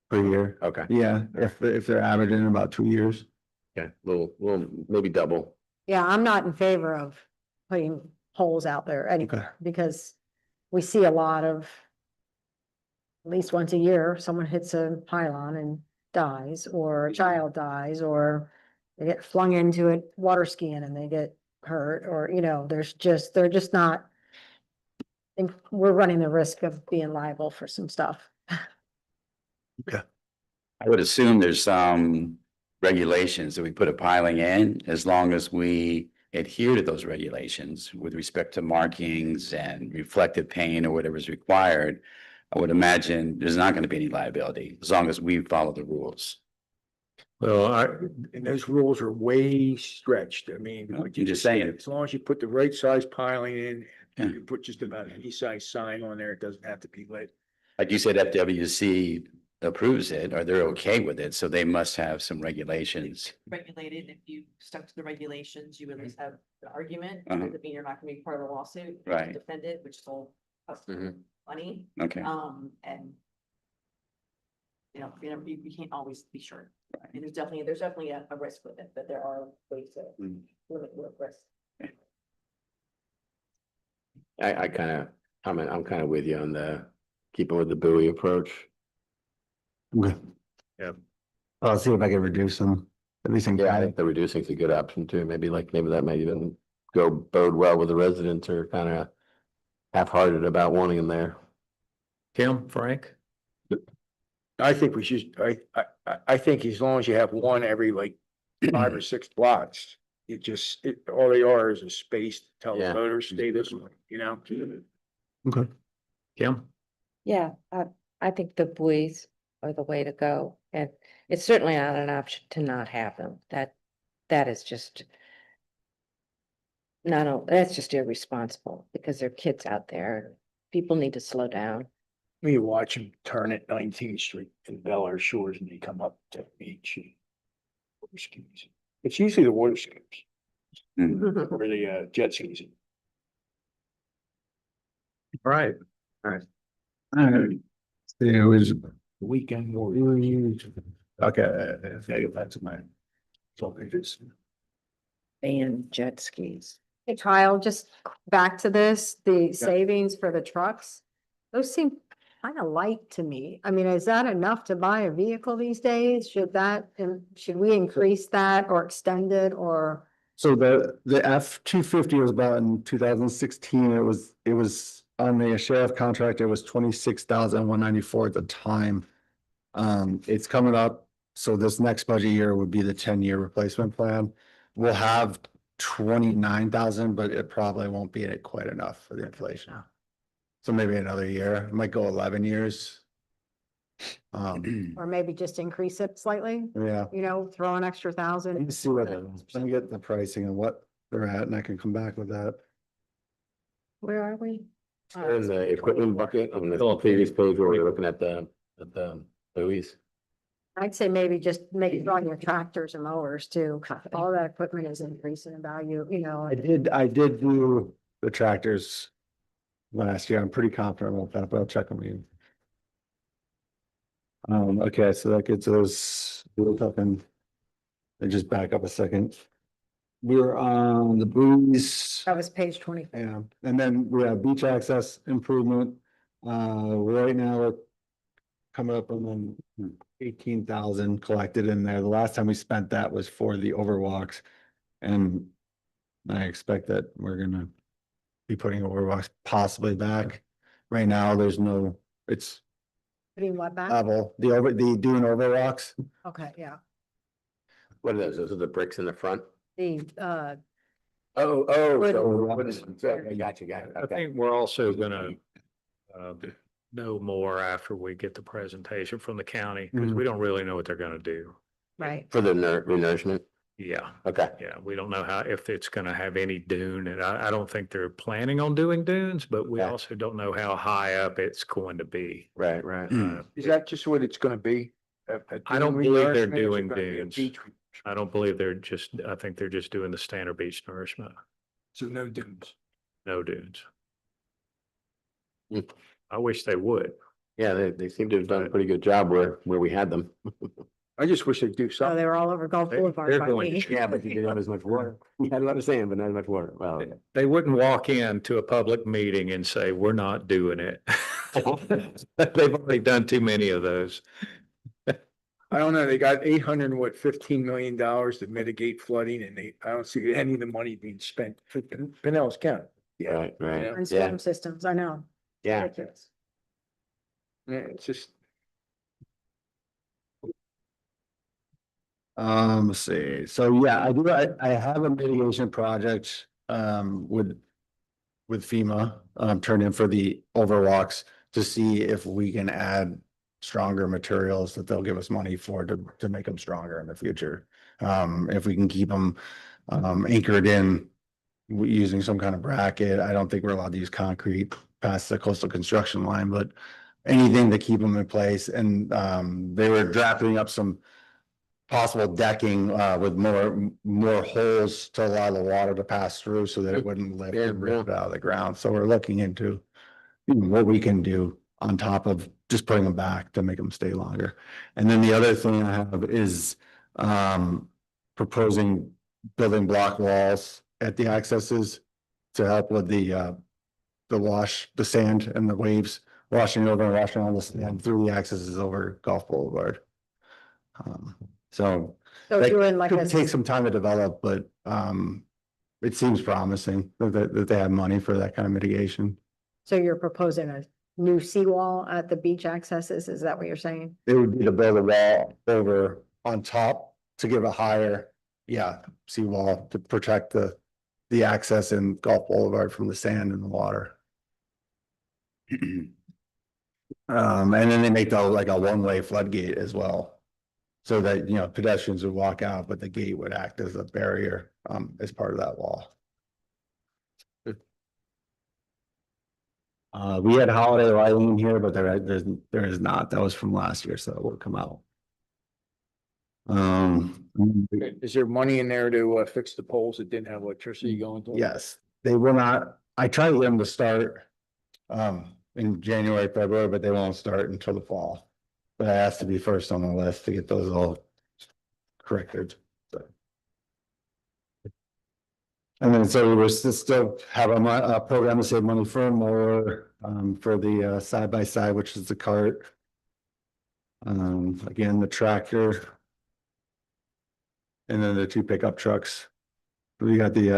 per year. Okay. Yeah, if they're averaging about 2 years. Okay, little, maybe double. Yeah, I'm not in favor of putting holes out there Okay. anyway, because we see a lot of, at least once a year, someone hits a pylon and dies, or a child dies, or they get flung into it water skiing and they get hurt, or, they're just not, I think we're running the risk of being liable for some stuff. I would assume there's some regulations that we put a piling in, as long as we adhere to those regulations with respect to markings and reflective paint or whatever is required. I would imagine there's not going to be any liability as long as we follow the rules. Well, And those rules are way stretched. I mean, No, like you're just saying. as long as you put the right size piling in, Yeah. you put just about any size sign on there, it doesn't have to be lit. Like you said, FWC approves it or they're okay with it, so they must have some regulations. Regulated, if you stuck to the regulations, you would at least have the argument, Uh-huh. doesn't mean you're not gonna be part of the lawsuit. you have to Right. Defend it, which is all Mhm. money, Okay, and. You can't always be sure, and there's definitely a risk with it, but there are ways to Mm. limit your risk. I kind of, I'm kind of with you on the keeping with the buoy approach. Okay. Yeah. I'll see if I can reduce them, at least in. Yeah, I think the reducing is a good option too. Maybe that may even go bode well with the residents who are kind of half-hearted about wanting them there. Kim, Frank? I think we should, I think as long as you have one every like 5 or 6 blocks, all they are is a space to tell the Yeah. voters, stay this way, Okay. Kim? Yeah, I think the buoys are the way to go, and it's certainly not an option to not have them. That is just that's just irresponsible, because there are kids out there, and people need to slow down. You watch them turn at 19th Street and Bel Air Shores and they come up to the beach. And water skis. It's usually the water skis Mm. or the jet skis. All right. Alright. It was, Weekend warriors. okay, I gotta get back to my. Pages. And jet skis. Hey Kyle, just back to this, the savings for the trucks, those seem kind of light to me. I mean, is that enough to buy a vehicle these days? Should we increase that or extend it, or? So the F-250 was bought in 2016. It was on the sheriff contract, it was 26,194 at the time. It's coming up, so this next budget year would be the 10-year replacement plan. We'll have 29,000, but it probably won't be quite enough for the inflation. So maybe another year, it might go 11 years. Or maybe just increase it slightly, Yeah, you know, throw an extra let me 1,000. see what, let me get the pricing and what they're at, and I can come back with that. Where are we? In the equipment bucket on the previous page where we're looking at the buoys. I'd say maybe just make it on your tractors and mowers too. All that equipment is increasing in value, you know. I did do the tractors last year. I'm pretty confident about that, but I'll check them in. Okay, so that gets us, we're talking. Just back up a second. We're on the buoys. That was page 20. Yeah, and then we have beach access improvement. Right now we're coming up on 18,000 collected in there. The last time we spent that was for the overwalks. And I expect that we're gonna be putting overwalks possibly back. Right now, there's no, it's Putting what back? level, the doing overwalks. Okay, yeah. What are those? Those are the bricks in the front? The, Oh, Wood. gotcha. I Okay. think we're also gonna know more after we get the presentation from the county, because we don't really know what they're gonna do. right. For the renourishment? Yeah, Okay. yeah, we don't know if it's gonna have any dune, and I don't think they're planning on doing dunes, but we Yeah. also don't know how high up it's going to be. Right. Is that just what it's gonna be? I don't believe they're Renourishment, or is it doing gonna be a dunes. beach? I don't believe I think they're just doing the standard beach nourishment, So no dunes. no dunes. Hmm. I wish they would. Yeah, they seem to have done a pretty good job where we had them. I just wish they'd do So something. they were all over Gulf They're Boulevard by going me. to- Yeah, but you didn't have as much water. You had a lot of sand, but not as much water. Well, They wouldn't walk into a public meeting and say, we're not doing it. They've already done too many of those. I don't know, they got 800 and what, $15 million to mitigate flooding, and I don't see any of the money being spent for Pinellas County. right. Yeah. And Yeah, storm systems, I know. yeah. Ridiculous. Yeah, it's just, Let's see, so yeah, I have a mitigation project, with FEMA, turned in for the overwalks to see if we can add stronger materials that they'll give us money for to make them stronger in the future. If we can keep them, anchored in using some kind of bracket. I don't think we're allowed to use concrete past the coastal construction line, but anything to keep them in place. And, they were drafting up some possible decking, with more holes to allow the water to pass through so that it wouldn't lift Yeah, and rip out of the ground. So we're looking into what we can do on top of just putting them back to make them stay longer. And then the other thing I have is proposing building block walls at the accesses to help with the sand and the waves washing over and washing all the sand through the accesses over Gulf Boulevard. So So that doing like could a, take some time to develop, but it seems promising that they have money for that kind of mitigation. so you're proposing a new seawall at the beach accesses, is that what you're saying? It would be to build a wall over on top to give a higher, seawall to protect the access in Gulf Boulevard from the sand and the water. And then they make like a one-way floodgate as well. So that, pedestrians would walk out, but the gate would act as a barrier, as part of that wall. We had holiday lighting here, but there is not. That was from last year, so it will come out. is there money in there to fix the poles that didn't have electricity going to them? Yes, they will not. I tried to get them to start in January, February, but they won't start until the fall. But I asked to be first on the list to get those all corrected. So. And then so we were still have a program to save money for a mower, for the side by side, which is the cart. Again, the tractor. And then the two pickup trucks. We got the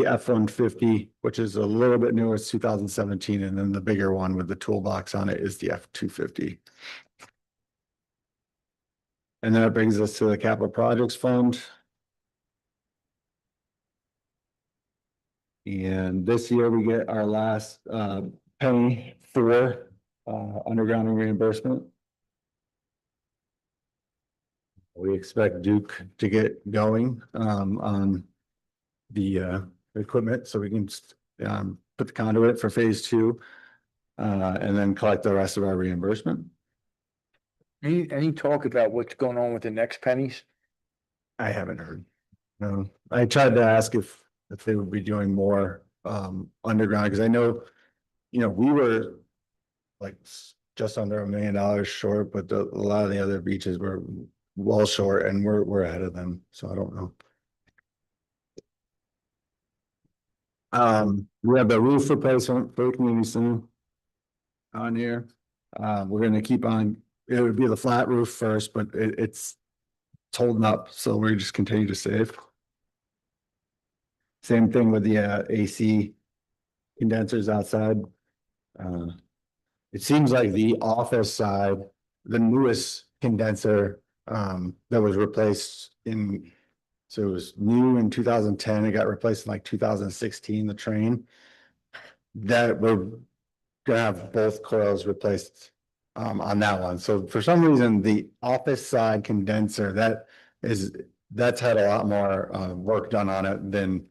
F-150, which is a little bit newer, it's 2017, and then the bigger one with the toolbox on it is the F-250. And then it brings us to the capital projects fund. And this year we get our last penny for underground reimbursement. We expect Duke to get going on the equipment, so we can put the conduit for phase 2 and then collect the rest of our reimbursement. Any talk about what's going on with the next pennies? I haven't heard. No, I tried to ask if they would be doing more underground, because I know, we were like just under $1 million short, but a lot of the other beaches were well short, and we're ahead of them, so I don't know. We have the roof replacement for community center on here. We're gonna keep on, it would be the flat roof first, but it's holding up, so we just continue to save. Same thing with the AC condensers outside. It seems like the office side, the newest condenser that was replaced in, so it was new in 2010, it got replaced in like 2016, the train. That we're gonna have both coils replaced on that one. So for some reason, the office side condenser, that's had a lot more work done on it than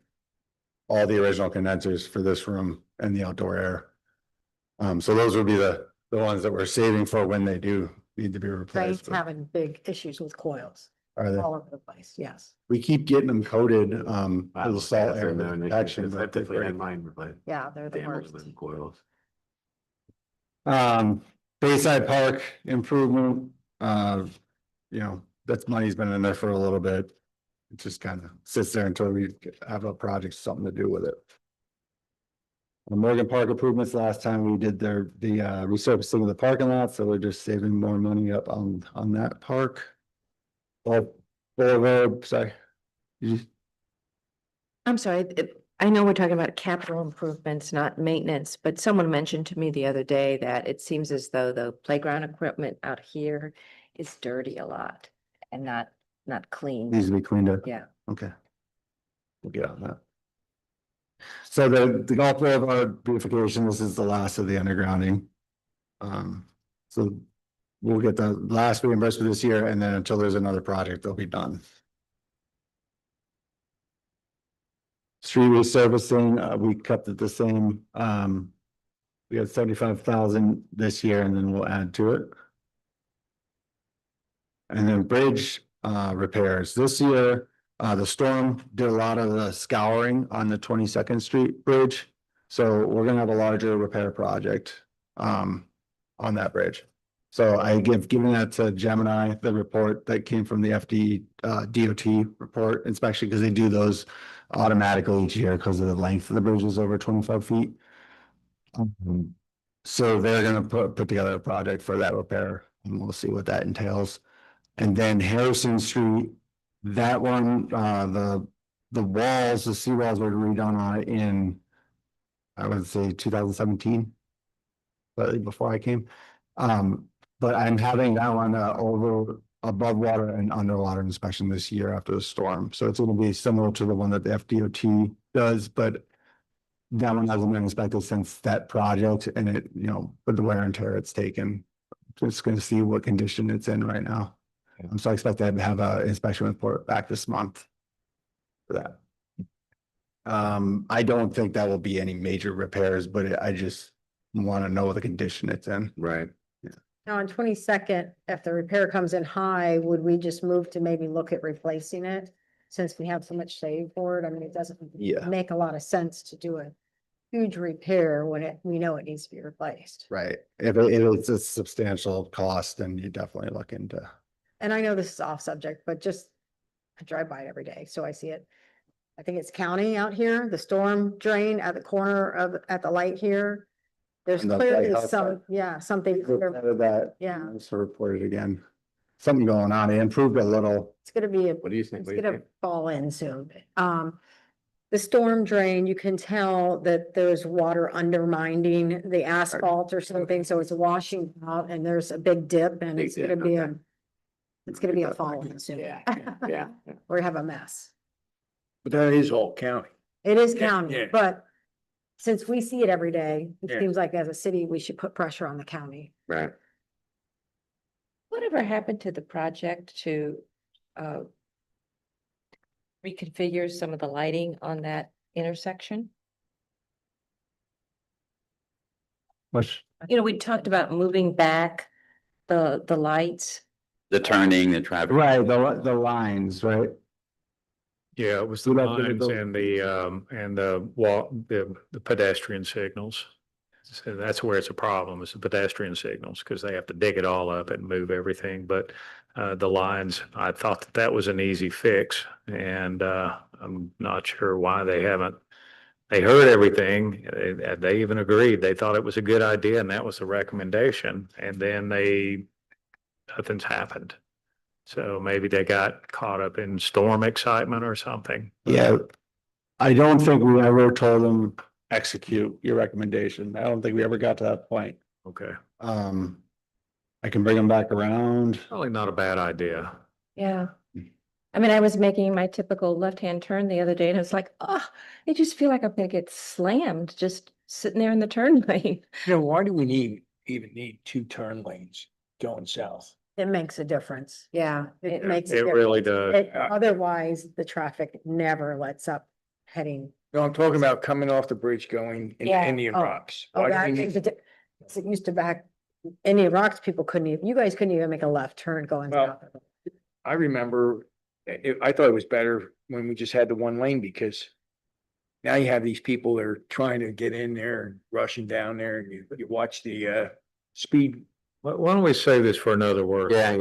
all the original condensers for this room and the outdoor air. So those would be the ones that we're saving for when they do need to be replaced. Train's having big issues with coils Are they? all over the place, yes. We keep getting them coated, with the salt air No, no, protection. I've but they definitely had break. mine replaced. Yeah, they're the Damaged worst. with coils. Bayside Park improvement, that's money's been in there for a little bit. It just kind of sits there until we have a project, something to do with it. Morgan Park improvements, last time we did the resurfacing of the parking lot, so we're just saving more money up on that park. Boulevard, sorry. I'm sorry, I know we're talking about capital improvements, not maintenance, but someone mentioned to me the other day that it seems as though the playground equipment out here is dirty a lot and not clean. Needs to be cleaned up. Yeah. Okay. We'll get on that. So the Gulf Boulevard beautification, this is the last of the undergrounding. So we'll get the last reimbursement this year, and then until there's another project, they'll be done. Street resurfacing, we kept it the same. We had 75,000 this year, and then we'll add to it. And then bridge repairs. This year, the storm did a lot of the scouring on the 22nd Street Bridge. So we're gonna have a larger repair project on that bridge. So I given that to Gemini, the report that came from the DOT report inspection, because they do those automatically each year because of the length of the bridge is over 25 feet. So they're gonna put together a project for that repair, and we'll see what that entails. And then Harrison Street, that one, the walls, the seawalls were redone on it in, I would say 2017. Slightly before I came. But I'm having that one over above water and underwater inspection this year after the storm. So it's gonna be similar to the one that the FDOT does, but that one hasn't been inspected since that project, and it, with the wear and tear it's taken. Just gonna see what condition it's in right now. So I expect to have an inspection report back this month for that. I don't think that will be any major repairs, but I just want to know the condition it's in. Right. Now on 22nd, if the repair comes in high, would we just move to maybe look at replacing it? Since we have so much saved for it, I mean, it doesn't Yeah. make a lot of sense to do a huge repair when we know it needs to be replaced. Right. If it's a substantial cost, then you definitely look into. And I know this is off subject, but just, I drive by it every day, so I see it. I think it's county out here, the storm drain at the corner at the light here. There's On the clearly lighthouse side. something, That. Yeah. Just report it again. Something going on. It improved a little. it's gonna be, What do you think? it's gonna fall in soon. the storm drain, you can tell that there's water undermining the asphalt or something, so it's washing out and there's a big dip and Big it's gonna dip, be okay. it's gonna be a falling soon. Yeah. We have a mess. But that is all county. It is Yeah, county, yeah. but since we see it every day, it Yeah. seems like as a city, we should put pressure on the county. Right. Whatever happened to the project to reconfigure some of the lighting on that intersection? Which, You know, we talked about moving back the lights. The turning, the traffic. right, the lines, right? Yeah, it was the We left it at lines those- and the walk, the pedestrian signals. So that's where it's a problem, is the pedestrian signals, because they have to dig it all up and move everything. But the lines, I thought that that was an easy fix, and I'm not sure why they haven't. They heard everything. They even agreed. They thought it was a good idea, and that was the recommendation. And then nothing's happened. So maybe they got caught up in storm excitement or something. Yeah, I don't think we ever told them execute your recommendation. I don't think we ever got to that point. Okay, I can bring them back around. probably not a bad idea. Yeah. I mean, I was making my typical left-hand turn the other day and I was like, oh, I just feel like I'm gonna get slammed just sitting there in the turn lane. You know, why do we even need two turn lanes going south? It makes a difference. Yeah, it It- makes. a It really difference. does. Otherwise, the traffic never lets up heading. No, I'm talking about coming off the bridge going into Yeah. Indian Oh. Rocks. Oh, Why do that we makes need- a it used to back, Indian Rocks, people couldn't even, you guys couldn't even make a left turn going Well, south. I remember, I thought it was better when we just had the one lane because now you have these people that are trying to get in there and rushing down there and you watch the speed. Why don't we save this for another work? Yeah.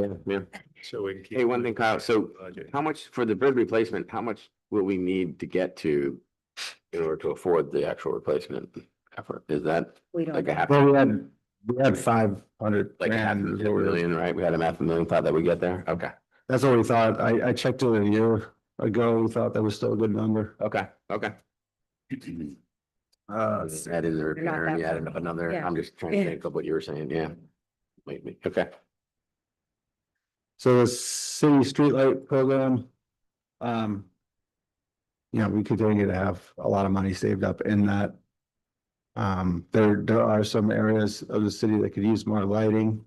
So we can keep. Hey, one thing, Kyle, so Budget. how much for the bridge replacement, how much will we need to get to in order to afford the actual replacement effort? Is that We don't. like a know. half, Well, we had 500 like a half a grand. million, right? We had a half a million, thought that we get there? Okay, That's what we thought. I checked it a year ago. We thought that was still a good number. okay. Add in the repair and you that added up another, Yeah. I'm just trying to Yeah. think of what you were saying, yeah. Maybe, okay. So the city streetlight program, we continue to have a lot of money saved up in that. There are some areas of the city that could use more lighting.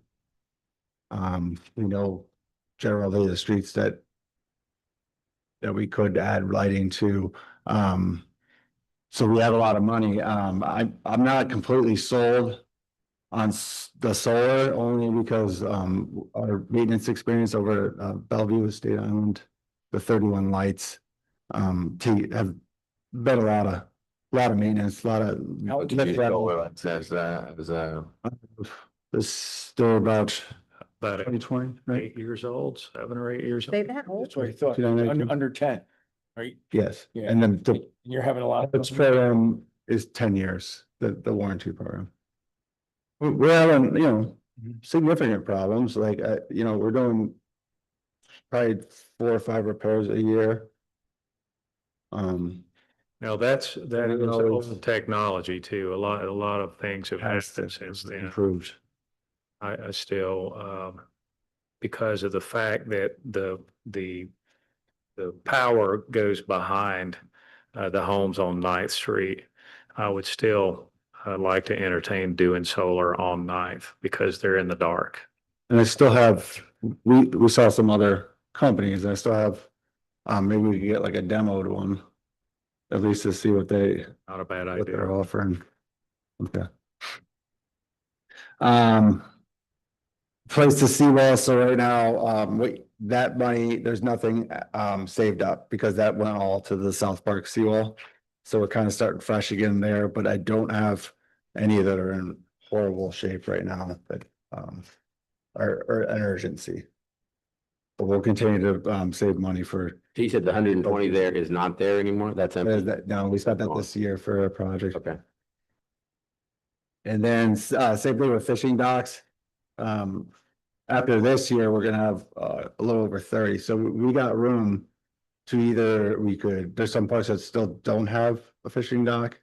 We know generally the streets that we could add lighting to. So we have a lot of money. I'm not completely sold on the solar only because our maintenance experience over at Bellevue Estate Island, the 31 lights, have been a lot of maintenance, a lot of. How Did you go, it says, it was, They're about About 2020, right? 8 years old, 7 or 8 years. They old. that old? That's what I thought, 2019. under 10, right? Yes, Yeah. and then the You're having a lot. this program is 10 years, the warranty program. We're having, significant problems, like, we're doing probably 4 or 5 repairs a year. Now, that is always- old technology too. A lot of things have Has happened since then. improved. I still, because of the fact that the power goes behind the homes on 9th Street, I would still like to entertain doing solar on 9th because they're in the dark. And I still have, we saw some other companies, I still have, maybe we could get like a demoed one. At least to see what they're Not a bad offering. idea. Okay. Place to see well, so right now, that money, there's nothing saved up because that went all to the South Park seawall. So we're kind of starting fresh again there, but I don't have any that are in horrible shape right now that are an urgency. But we'll continue to save money for, he said the 120 there is not there anymore, that's empty, no, we spent that this year for a project. okay. And then same thing with fishing docks. After this year, we're gonna have a little over 30, so we got room to either, there's some parts that still don't have a fishing dock.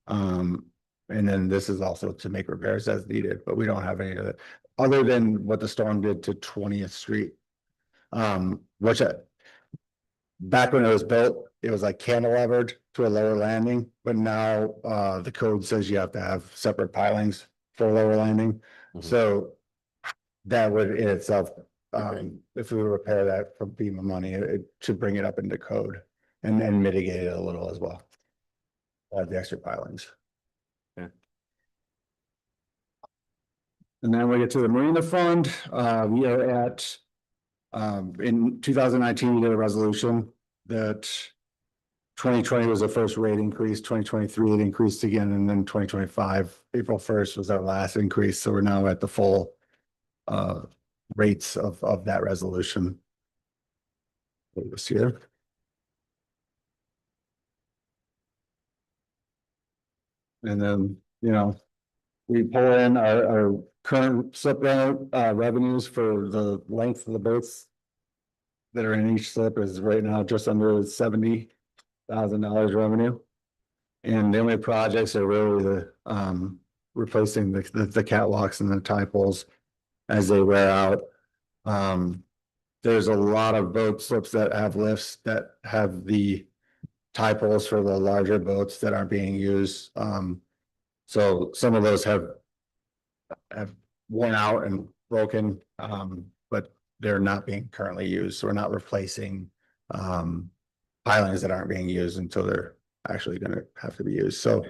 And then this is also to make repairs as needed, but we don't have any of it, other than what the storm did to 20th Street. Which back when it was built, it was like cantilevered to a lower landing, but now the code says you have to have separate pilings for a lower landing. Mhm. So that would in itself, if we repair that from FEMA money, it should bring it up into code and mitigate it a little as well. The extra pilings. Yeah. And then we get to the Marina Fund, we are at, in 2019, we did a resolution that 2020 was the first rate increase, 2023 it increased again, and then 2025, April 1st was our last increase, so we're now at the full rates of that resolution. This year. And then, we pull in our current slip revenues for the length of the boats that are in each slip is right now just under $70,000 revenue. And the only projects are really the replacing the catwalks and the tie poles as they wear out. There's a lot of boat slips that have lifts that have the tie poles for the larger boats that aren't being used. So some of those have worn out and broken, but they're not being currently used. So we're not replacing pilings that aren't being used until they're actually going to have to be used. So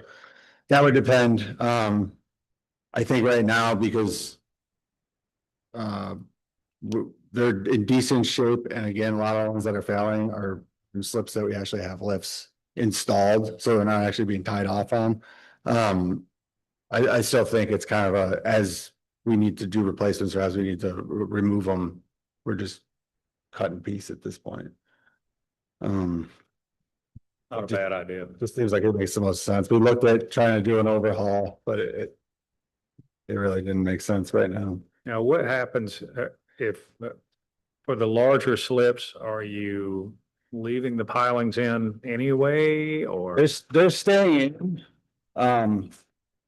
that would depend. I think right now, because they're in decent shape, and again, a lot of ones that are failing are slips that we actually have lifts installed, so they're not actually being tied off on. I still think it's kind of as we need to do replacements or as we need to remove them, we're just cutting piece at this point. Not a bad idea. Just seems like it makes the most sense. We looked at trying to do an overhaul, but it really didn't make sense right now. Now, what happens if, for the larger slips, are you leaving the pilings in anyway, or? They're staying in.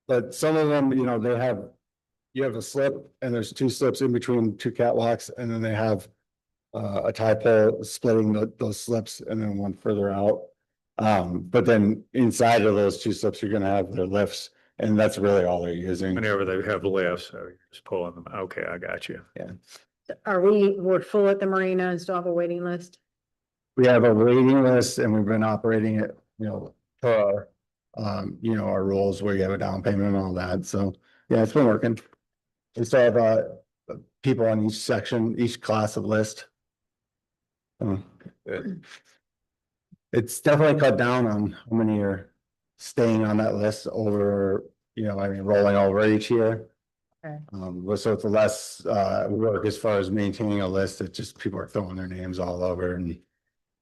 But some of them, you have a slip and there's two slips in between two catwalks, and then they have a tie pole splitting those slips and then one further out. But then inside of those two slips, you're gonna have their lifts, and that's really all they're using. Whenever they have lifts, so you're just pulling them. Okay, I got you. We're full at the marina and still have a waiting list? We have a waiting list and we've been operating it, per our rules where you have a down payment and all that. So, yeah, it's been working. We still have people on each section, each class of list. It's definitely cut down on how many are staying on that list over, rolling over each year. Okay. So it's less work as far as maintaining a list. It's just people are throwing their names all over and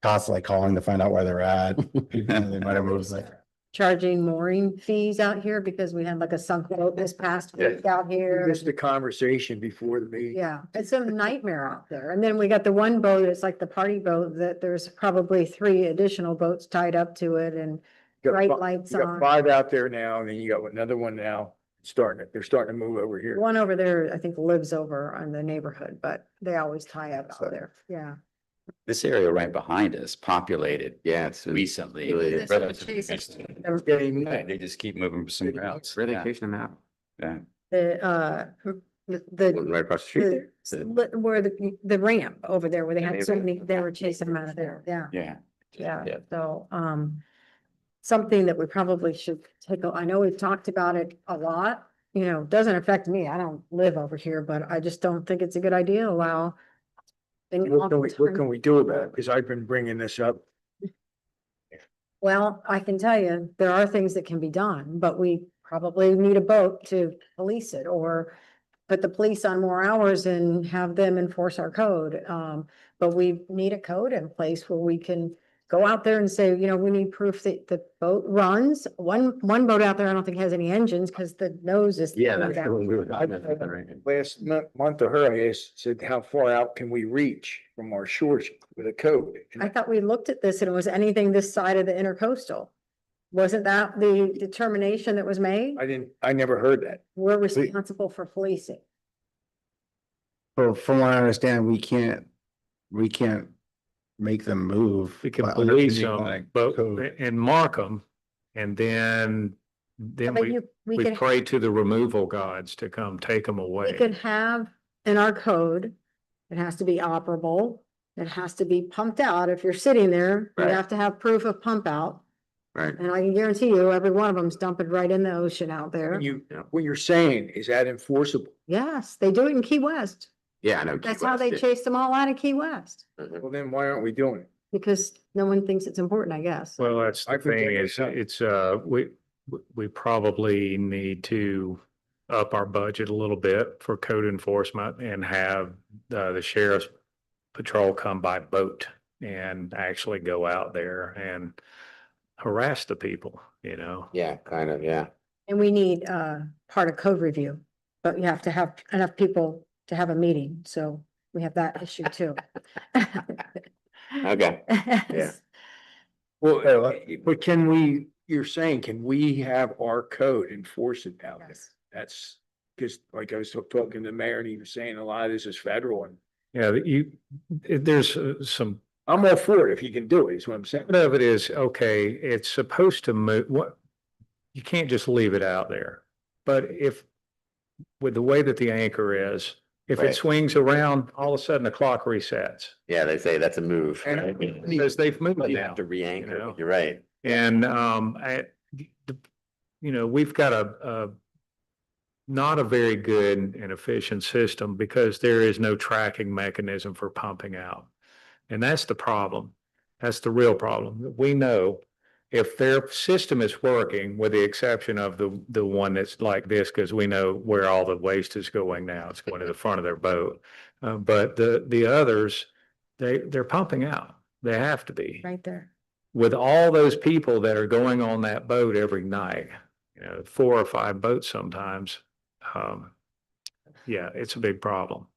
constantly calling to find out where they're at. And they might have moved like. Charging mooring fees out here because we had like a sunk boat this past week out here. Just the conversation before the meeting. Yeah, it's a nightmare out there. And then we got the one boat, it's like the party boat that there's probably 3 additional boats tied up to it and bright lights You got on. 5 out there now, and then you got another one now they're starting to move over here. One over there, I think lives over on the neighborhood, but they always tie up So- out there. Yeah. This area right behind us populated Yeah, it's recently. really- Right, they just keep moving somewhere else. Where are they Yeah, fishing them out? yeah. The Right across the street. where the ramp over there where they had so many, they were chasing them out of there. Yeah. Yeah. Yeah, Yeah. so, something that we probably should I know we've talked about it a lot, doesn't affect me. I don't live over here, but I just don't think it's a good idea to allow. What can we do about it? Because I've been bringing this up. Well, I can tell you, there are things that can be done, but we probably need a boat to police it or put the police on more hours and have them enforce our code. But we need a code in place where we can go out there and say, you know, we need proof that the boat runs. One boat out there, I don't think has any engines because the nose is. Yeah, through that's that. what we were I- talking about, right? Last month to her, I asked, said, how far out can we reach from our shores with a code? I thought we looked at this and it was anything this side of the intercoastal. Wasn't that the determination that was made? I never heard that. We're responsible for policing. So from what I understand, we can't make them move. We can by police understanding, them, like, but, code. and mark them. And then But we we could, pray to the removal gods to come take them we away. could have in our code, it has to be operable. It has to be pumped out. If you're sitting there, you Right. have to have proof of pump out. Right. And I can guarantee you, every one of them's dumping right in the ocean out there. What you're saying, is that enforceable? Yes, they do it in Key West. Yeah, I know. That's Key how West they did. chased them all out of Key West, Well, then why aren't we doing it? because no one thinks it's important, I guess. Well, that's I the think thing that is, makes sense. it's, we probably need to up our budget a little bit for code enforcement and have the sheriff's patrol come by boat and actually go out there and harass the people, you know? Yeah, kind of, yeah. And we need part of code review, but you have to have enough people to have a meeting, so we have that issue too. Okay. Yeah. Well, but you're saying, can we have our code enforce it out there? Yes. That's, because like I was talking to the mayor and he was saying a lot of this is federal and Yeah, there's some I'm all for it if you can do it, is what I'm saying. part of it is, okay, it's supposed to move, you can't just leave it out there. But with the way that the anchor is, if it Right. swings around, all of a sudden the clock resets. Yeah, they say that's a move. And- right? Because they've moved But you now. have to re-anchor, you know? you're right. And, we've got not a very good and efficient system because there is no tracking mechanism for pumping out. And that's the problem. That's the real problem. We know if their system is working, with the exception of the one that's like this, because we know where all the waste is going now. It's going to the front of their boat. But the others, they're pumping out. They have to be. Right there. With all those people that are going on that boat every night, 4 or 5 boats sometimes. Yeah, it's a big problem.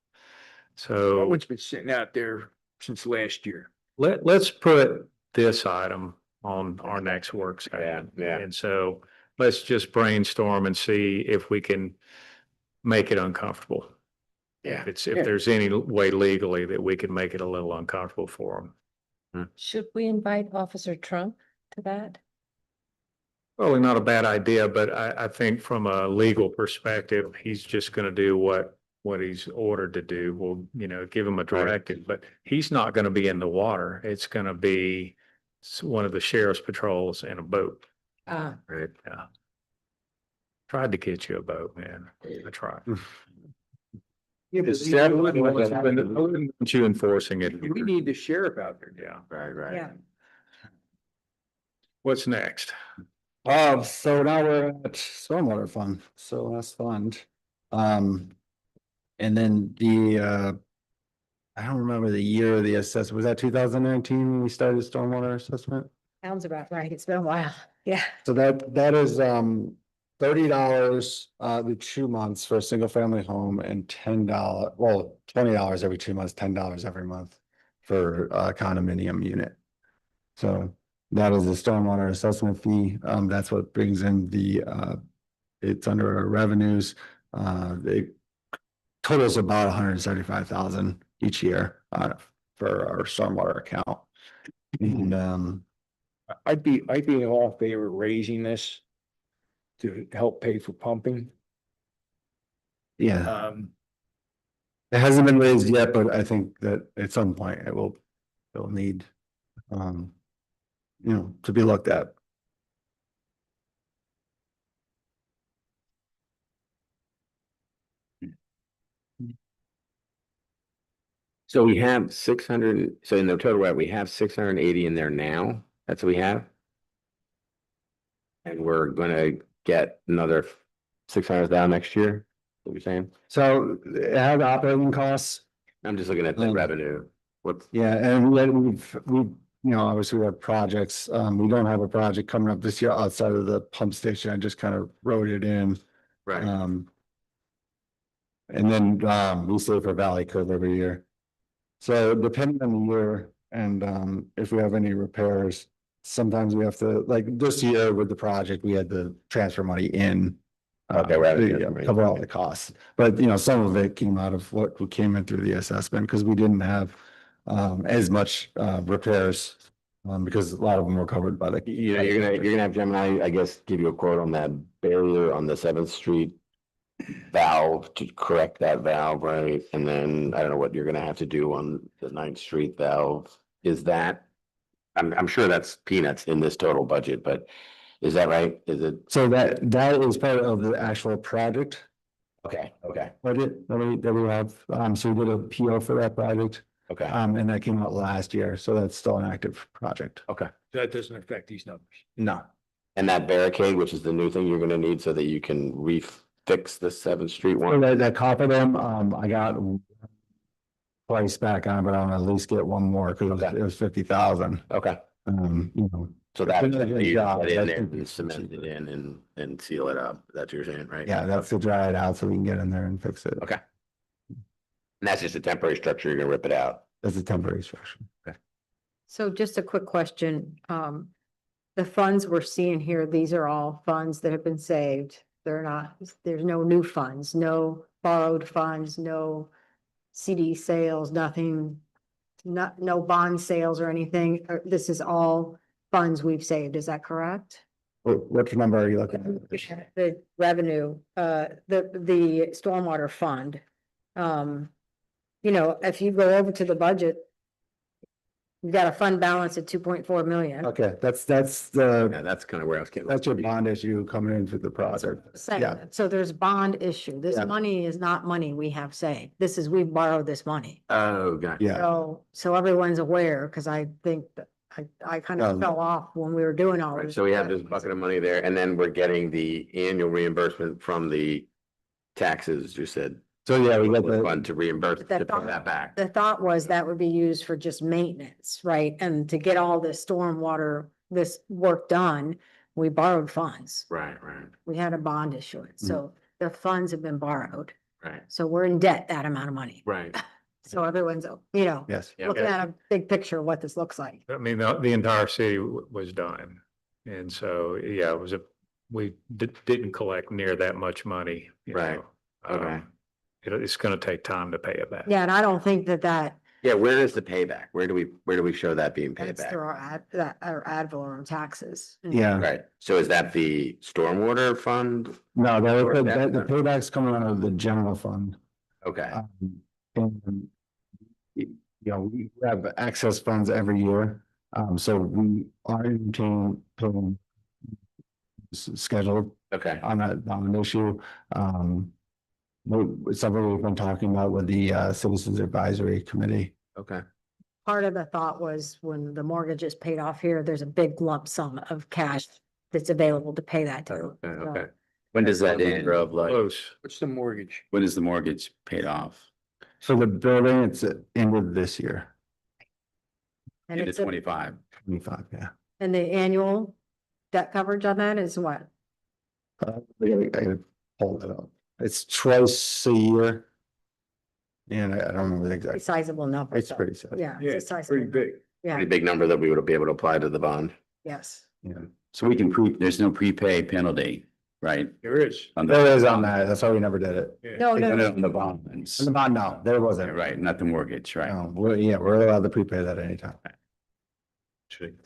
So Which been sitting out there since last year. let's put this item on our next work session. Yeah. And so let's just brainstorm and see if we can make it uncomfortable. Yeah. If Yeah. there's any way legally that we can make it a little uncomfortable for them. Should we invite Officer Trump to that? Probably not a bad idea, but I think from a legal perspective, he's just gonna do what he's ordered to do. We'll, give him a directive, but he's not gonna be in the water. It's gonna be one of the sheriff's patrols in a boat. Ah, Right. Yeah. Tried to get you a boat, man. I tried. I wouldn't want you enforcing it. We need the sheriff out there. Yeah. Right, right. Yeah. What's next? So now we're at stormwater fund, so last fund. And then I don't remember the year of the assessment. Was that 2019 when we started stormwater assessment? Sounds about right. It's been a while. Yeah. So that is $30 every 2 months for a single family home and $20 every 2 months, $10 every month for a condominium unit. So that is the stormwater assessment fee. That's what brings in it's under our revenues. It totals about 175,000 each year for our stormwater account. And I'd be in all favor of raising this to help pay for pumping. yeah, it hasn't been raised yet, but I think that at some point it'll need to be looked at. So we have 600, so in the total, right, we have 680 in there now. That's what we have. And we're gonna get another 600,000 next year. What you're saying? So it has operating costs. I'm just looking at the revenue. What's, Yeah, and we've obviously we have projects. We don't have a project coming up this year outside of the pump station. I just kind of wrote it in. Right. And then, we save for Valley Cove every year. So depending on the year and, if we have any repairs, sometimes we have to, like this year with the project, we had to transfer money in. Okay, right. to cover all the costs, but some of it came out of what came in through the assessment, because we didn't have, as much, repairs. Because a lot of them were covered by the. You're gonna have Gemini, I guess, give you a quote on that barrier on the Seventh Street valve to correct that valve, right? And then I don't know what you're gonna have to do on the Ninth Street valve. Is that, I'm sure that's peanuts in this total budget, but is that right? Is it? So that is part of the actual project Okay, budget that we have. So we did a PO for that project. okay, And that came out last year, so that's still an active project. okay. That doesn't affect these numbers. No. And that barricade, which is the new thing you're gonna need so that you can refix the Seventh Street Well, one? that copper dam, I got price back on, but I'm gonna at least get one more, because Okay. it was 50,000. Okay, So so that, It's a good you job. get in That's there good. and cement it in and seal it up. That's what you're saying, right? yeah, that's to dry it out so we can get in there and fix it. Okay. And that's just a temporary structure, you're gonna rip it out. That's a temporary structure. So just a quick question. The funds we're seeing here, these are all funds that have been saved. They're not, there's no new funds, no borrowed funds, no CD sales, nothing. No bond sales or anything. This is all funds we've saved. Is that correct? What number are you looking at? The revenue, the stormwater fund. If you go over to the budget, you've got a fund balance at 2.4 million. Okay, that's Yeah, the, that's kind of where I was getting. that's your bond issue coming into the project. Saying Yeah. that. So there's bond issue. This Yeah. money is not money we have saved. This is, we've borrowed this money. Oh, gotcha. Yeah. So everyone's aware, because I think that I kind of fell off when we were doing all Right, this. so we have this bucket of money there, and then we're getting the annual reimbursement from the taxes, you said. So yeah, we got the, Fund to reimburse, That to pay thought- that back. The thought was that would be used for just maintenance, right? And to get all this stormwater, this work done, we borrowed funds. Right, We had a bond issuance, so the funds have been borrowed. right, So we're in debt that amount of money. right. So everyone's, yes. Yeah. looking at a big picture of what this looks like. I mean, the entire city was done. And so, yeah, it was we didn't collect near that much money. you Right. know. Okay. It's gonna take time to pay it back. Yeah, and I don't think that Yeah, where is the payback? Where do we show that being paid that's back? through our ad valorem taxes. Yeah, Right, so is that the stormwater fund? no, Or the that- payback's coming out of the general fund. Okay, And we have excess funds every year, so we are paying scheduled okay, on an issue. It's something we've been talking about with the Citizens Advisory Committee. okay. Part of the thought was when the mortgage is paid off here, there's a big lump sum of cash that's available to pay that to. Okay, So- okay. When does that end? Of like, Close. What's the mortgage? When is the mortgage paid off? So the building, it's ended this year, And Into it's a- 25. 25, yeah. and the annual debt coverage on that is what? I gotta hold it up. It's twice a year. And I don't remember the A exact, sizable number. it's so, pretty sad. Yeah. Yeah, it's a it's pretty sizable- big. Yeah, pretty big number that we would be able to apply to the bond. yes. Yeah. So we can there's no prepay penalty, right? There is. On the- There is on that, that's why we never did it. Yeah. No, No, no, no, on the bond. On the bond, no, there wasn't. Right, not the mortgage, right? No, we're allowed to prepay that anytime. Should-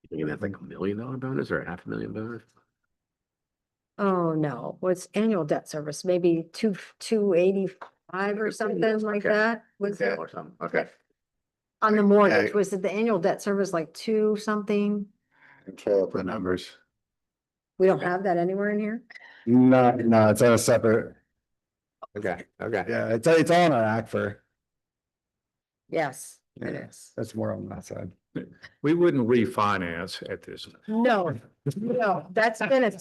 You thinking that's like $1 million bonus or $500,000 bonus? oh, no, what's annual debt service? Maybe 285 or something like Okay. that? Was it Or something, okay. on the mortgage? Was it the annual debt service like 2 something? Pull up the numbers. We don't have that anywhere in here? No, it's on a separate, Okay, okay. yeah, it's all on our act for, Yes, it Yeah. is. that's more on that side. We wouldn't refinance at this. No, no, that's been a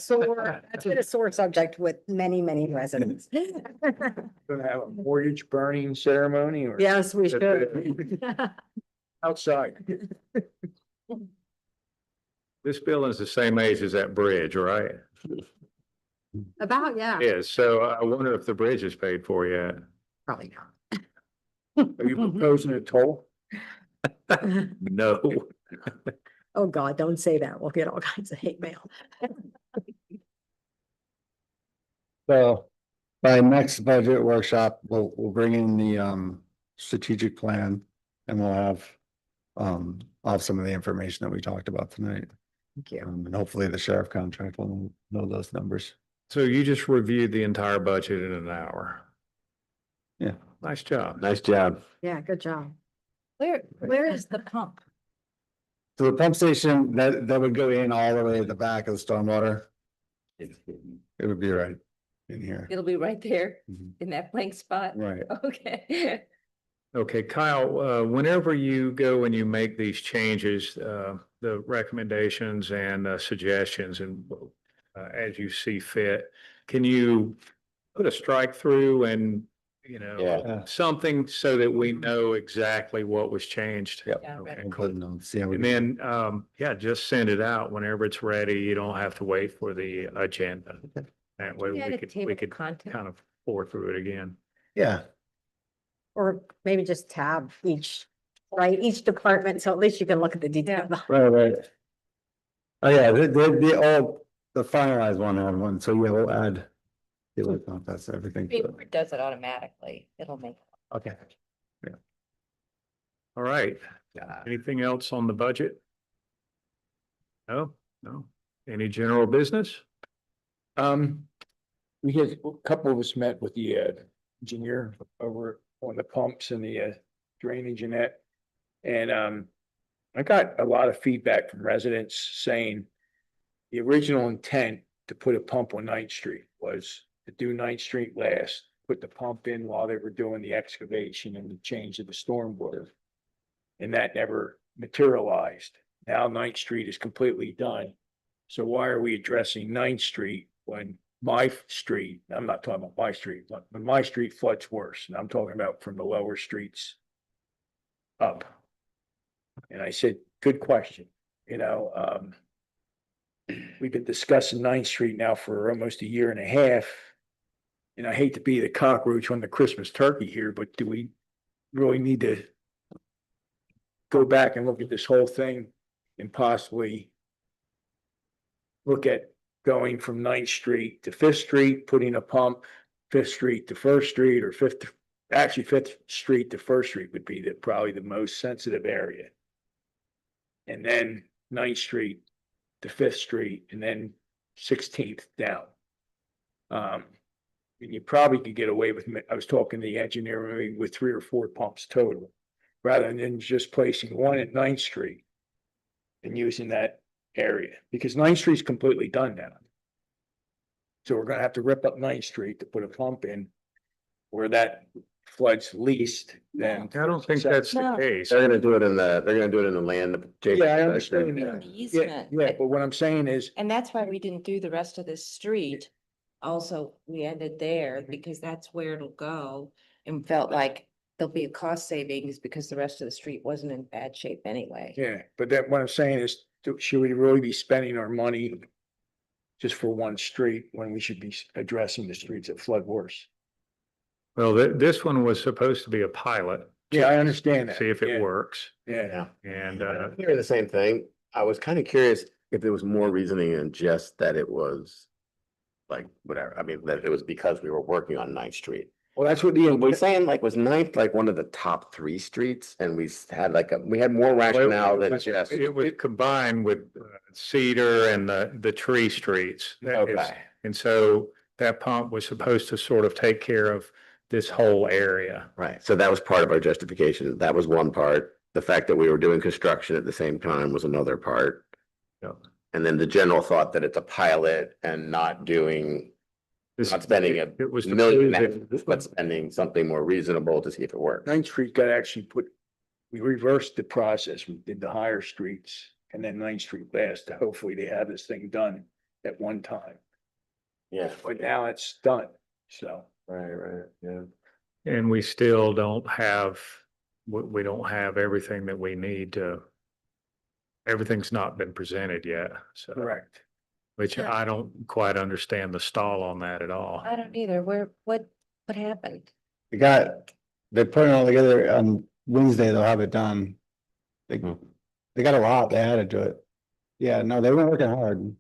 sore subject with many, many residents. Gonna have a mortgage burning ceremony or? Yes, we should. Outside. This building's the same age as that bridge, right? About, yeah, Yes, so I wonder if the bridge is paid for yet. probably not. Are you proposing a toll? No. Oh, God, don't say that. We'll get all kinds of hate mail. So by next budget workshop, we'll bring in the strategic plan and I'll have some of the information that we talked about tonight. Thank you. And hopefully the sheriff contract will know those numbers. So you just reviewed the entire budget in an hour. Yeah. Nice job. Nice job. Yeah, good job. Where is the pump? So the pump station, that would go in all the way at the back of the stormwater. It would be right in here. It'll be right there Mhm. in that blank spot. Right. Okay. Okay, Kyle, whenever you go and you make these changes, the recommendations and suggestions and as you see fit, can you put a strike through and, you know, Yeah. something so that we know exactly what was changed? Yep. Yeah, Okay, And cool. put notes, yeah, we And then, yeah, just send it out whenever it's ready. You don't have to wait for the agenda. That way We had we a could, table we of could contents. kind of pour through it again. yeah, Or maybe just tab each, right, each department, so at least you can look at the detail. right. Oh, yeah, the finalized one had one, so yeah, we'll add. That's everything. It does it automatically. It'll make. Okay. All right. Anything else on the budget? No, no. Any general business? We had, a couple of us met with the engineer over on the pumps and the drainage and that. And I got a lot of feedback from residents saying the original intent to put a pump on 9th Street was to do 9th Street last, put the pump in while they were doing the excavation and the change of the stormwater. And that never materialized. Now 9th Street is completely done. So why are we addressing 9th Street when my street, I'm not talking about my street, but my street floods worse, and I'm talking about from the lower streets up. And I said, good question, you know, we've been discussing 9th Street now for almost a year and a half. And I hate to be the cockroach on the Christmas turkey here, but do we really need to go back and look at this whole thing and possibly look at going from 9th Street to 5th Street, putting a pump, 5th Street to 1st Street, or 5th Street to 1st Street would be probably the most sensitive area. And then 9th Street to 5th Street, and then 16th down. And you probably could get away with, I was talking to the engineer, maybe with 3 or 4 pumps total, rather than just placing one at 9th Street and using that area, because 9th Street's completely done now. So we're gonna have to rip up 9th Street to put a pump in where that floods least, then. I don't think that's the No. case. They're gonna do it in the land. Yeah, I understand In that. the Yeah, easement. yeah, but what I'm saying is, And that's why we didn't do the rest of this street. Also, we ended there Mm-hmm. because that's where it'll go and felt like there'll be a cost savings because the rest of the street wasn't in bad shape anyway. yeah, but that, what I'm saying is, should we really be spending our money just for one street when we should be addressing the streets that flood worse? Well, this one was supposed to be a pilot. Yeah, I understand that. See if Yeah, it works. Yeah, And Hearing the same thing. I was kind of curious if there was more reasoning than just that it was like, whatever. I mean, that it was because we were working on 9th Street. well, that's what We're the, saying like, was 9th like one of the top 3 streets? And we had like, we had more rationale than just. it was combined with Cedar and the tree streets. That is- Okay. And so that pump was supposed to sort of take care of this whole area. Right, so that was part of our justification. That was one part. The fact that we were doing construction at the same time was another part. Yeah. And then the general thought that it's a pilot and not doing, This- not spending It was a to million, prove that- but spending something more reasonable to see if it works. 9th Street got actually put we reversed the process. We did the higher streets and then Ninth Street last. Hopefully they have this thing done at one time. Yeah, But now it's done, so. right, yeah. And we still don't have, we don't have everything that we need to. Everything's not been presented yet, so. Correct. Which Yeah. I don't quite understand the stall on that at all. I don't either. What happened? They're putting it all together on Wednesday, they'll have it done. They, Hmm. they got a lot they added to it. Yeah, no, they've been working hard.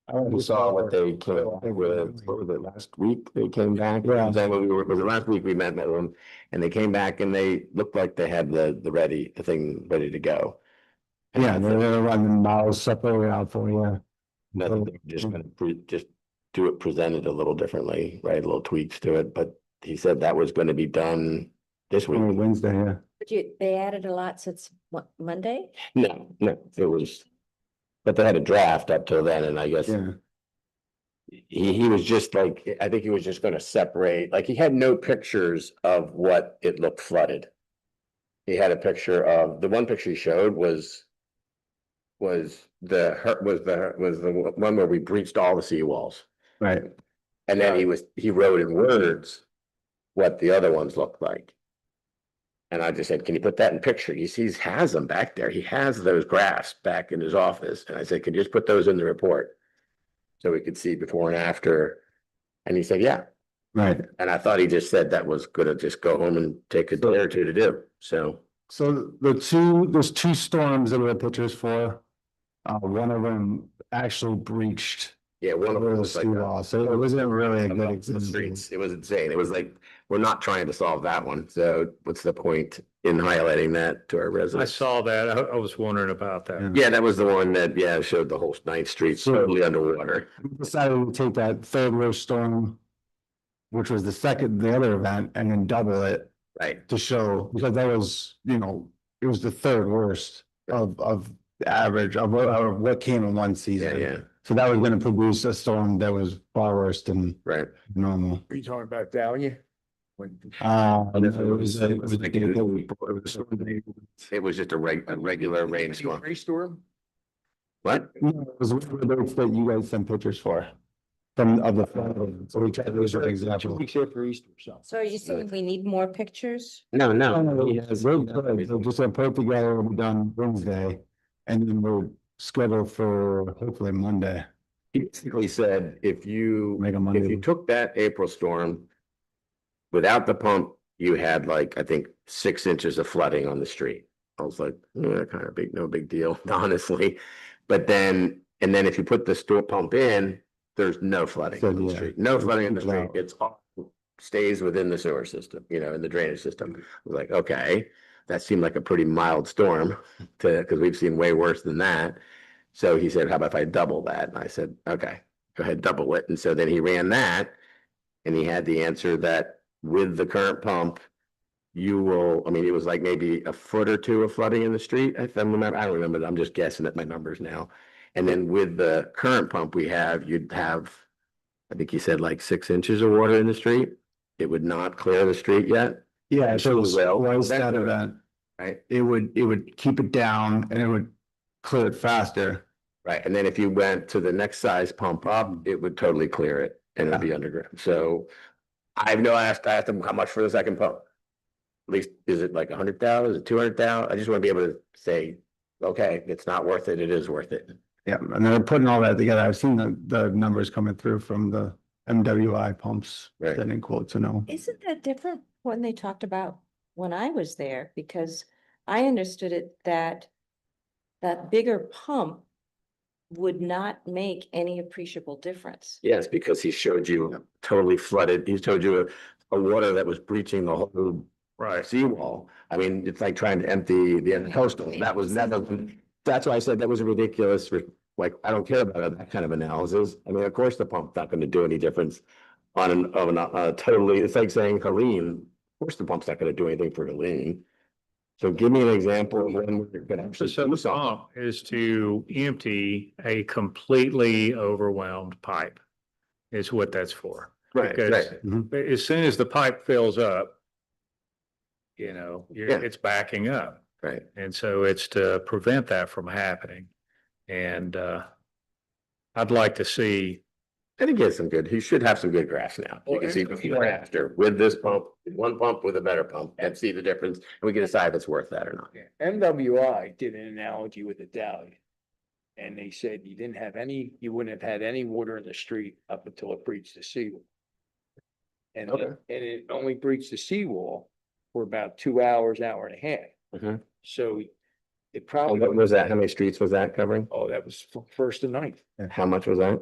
I don't know We who saw what they it. came up with, what was it, last week? They came back. Yeah. Was that when was it last week we met with them? And they came back and they looked like they had the thing ready to go. And Yeah, I they're thought, running models separately out for you. no, they're just gonna just do it presented a little differently, right? Little tweaks to it, but he said that was gonna be done this week. On Wednesday, yeah. But they added a lot since what, Monday? No, it was, but they had a draft up till then, and I guess Yeah, he was just like, I think he was just gonna separate, like, he had no pictures of what it looked flooded. He had a picture of, the one picture he showed was the one where we breached all the seawalls. right. And then he wrote in words what the other ones looked like. And I just said, can you put that in picture? He has them back there. He has those graphs back in his office. And I said, can you just put those in the report? So we could see before and after. And he said, yeah. Right. And I thought he just said that was gonna just go home and take a day or two to do. So, So there's two storms that we have pictures for. One of them actually breached yeah, one of the them was like seawall, so it wasn't really a good above the example. streets. It was insane. It was like, we're not trying to solve that one. So what's the point in highlighting that to our I residents? saw that. I was wondering about that. Yeah, that was the one that, showed the whole Ninth Street totally underwater. We decided to take that third worst storm, which was the other event, and then double it Right. to show, because that was, it was the third worst of the average of what came in one season. Yeah. So that was gonna produce a storm that was far worse than Right. Are normal. you talking about Dahlia? When- It was It was just a regular rainstorm. Rainstorm? What? No, it was one of those that you guys sent pictures for. Of the flood. So we tried those as an 2 example. weeks after Easter, so. So are you saying we need more pictures? No, No, no. no, he it's has- real good. So just gonna put it together, it'll be done Wednesday, and then we'll schedule for hopefully Monday. He basically said, if you Make a Monday. took that April storm without the pump, you had like, I think, 6 inches of flooding on the street. I was like, yeah, kind of no big deal, honestly. But then, and then if you put the store pump in, there's no flooding on the Yeah. street, no flooding in the street. Wow. It's all stays within the sewer system, in the drainage system. I was like, okay, that seemed like a pretty mild storm because we've seen way worse than that. So he said, how about if I double that? And I said, okay, go ahead, double it. And so then he ran that and he had the answer that with the current pump, you will, it was like maybe a foot or two of flooding in the street. I don't remember. I'm just guessing at my numbers now. And then with the current pump you'd have, I think he said like 6 inches of water in the street. It would not clear the street yet. Yeah, so it was Well, twice that's that good. event. Right. It would keep it down and it would clear it faster. Right, and then if you went to the next size pump up, it would totally clear it and it'd be underground. So I asked him how much for the second pump. At least, is it like 100,000, is it 200,000? I just want to be able to say, okay, it's not worth it, it is worth it. Yeah, and they're putting all that together. I've seen the numbers coming through from the MWI pumps. Right. Sending quotes, no. Isn't that different when they talked about when I was there? Because I understood it that that bigger pump would not make any appreciable difference. Yes, because he showed you totally flooded, he showed you a water that was breaching the whole Right. seawall. It's like trying to empty the end coastal. That's why I said that was ridiculous. Like, I don't care about that kind of analysis. Of course, the pump's not gonna do any difference on totally, it's like saying Helene. Of course, the pump's not gonna do anything for Helene. So give me an example of when we're gonna actually So do the something. pump is to empty a completely overwhelmed pipe. Is what that's for. Right, Because right. as soon as the pipe fills up, Yeah. it's backing up. Right. And so it's to prevent that from happening. And I'd like to see, And he gets some good, he should have some good graphs now. You can see before and after with this pump, one pump with a better pump and see the difference. And we can decide if it's worth that or not. MWI did an analogy with the dahlia. And they said you didn't have any, you wouldn't have had any water in the street up until it breached the seawall. And, Okay. and it only breached the seawall for about 2 hours, hour and a half. Mhm. So it Oh, probably. what was that? How many streets was that covering? Oh, that was First and Ninth. How much was that?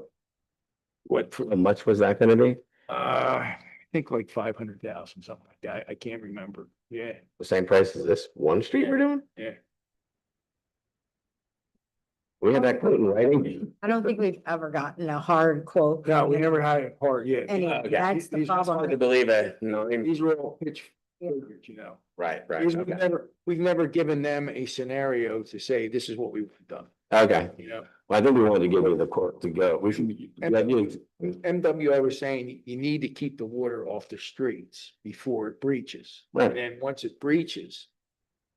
What, How much was that gonna be? I think like 500,000, something like that. I can't remember. Yeah, The same price as this one street we're doing? yeah. We had that quote in writing? I don't think we've ever gotten a hard quote. No, we never had it hard yet. Anyway, that's the These- problem. Hard to believe it. No, These were all pitch figures, you know. right, right. Because Okay. we've never given them a scenario to say, this is what we've done, Okay. you know? Well, I think we wanted to give you the quote to go. We should. MWI was saying you need to keep the water off the streets before it breaches. Right. And then once it breaches,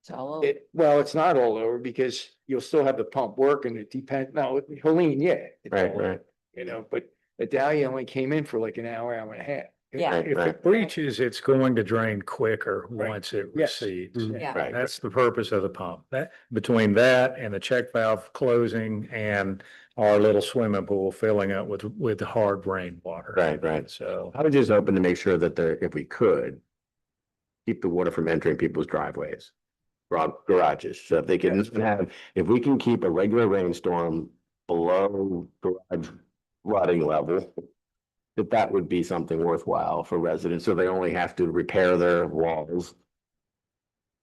It's all over. it's not all over because you'll still have the pump working. It depends, no, Helene, yeah. it's Right, all over, right. You know, but the Dahlia only came in for like an hour, hour and a half. Yeah. if Right. it breaches, it's going to drain quicker Right. once it Yes. recedes. Yeah. Right. That's the purpose of the pump. That, between that and the check valve closing and our little swimming pool filling up with hard rainwater. Right, right. So, I was just hoping to make sure that if we could, keep the water from entering people's driveways, garages. So if they can if we can keep a regular rainstorm below garage flooding level, that would be something worthwhile for residents. So they only have to repair their walls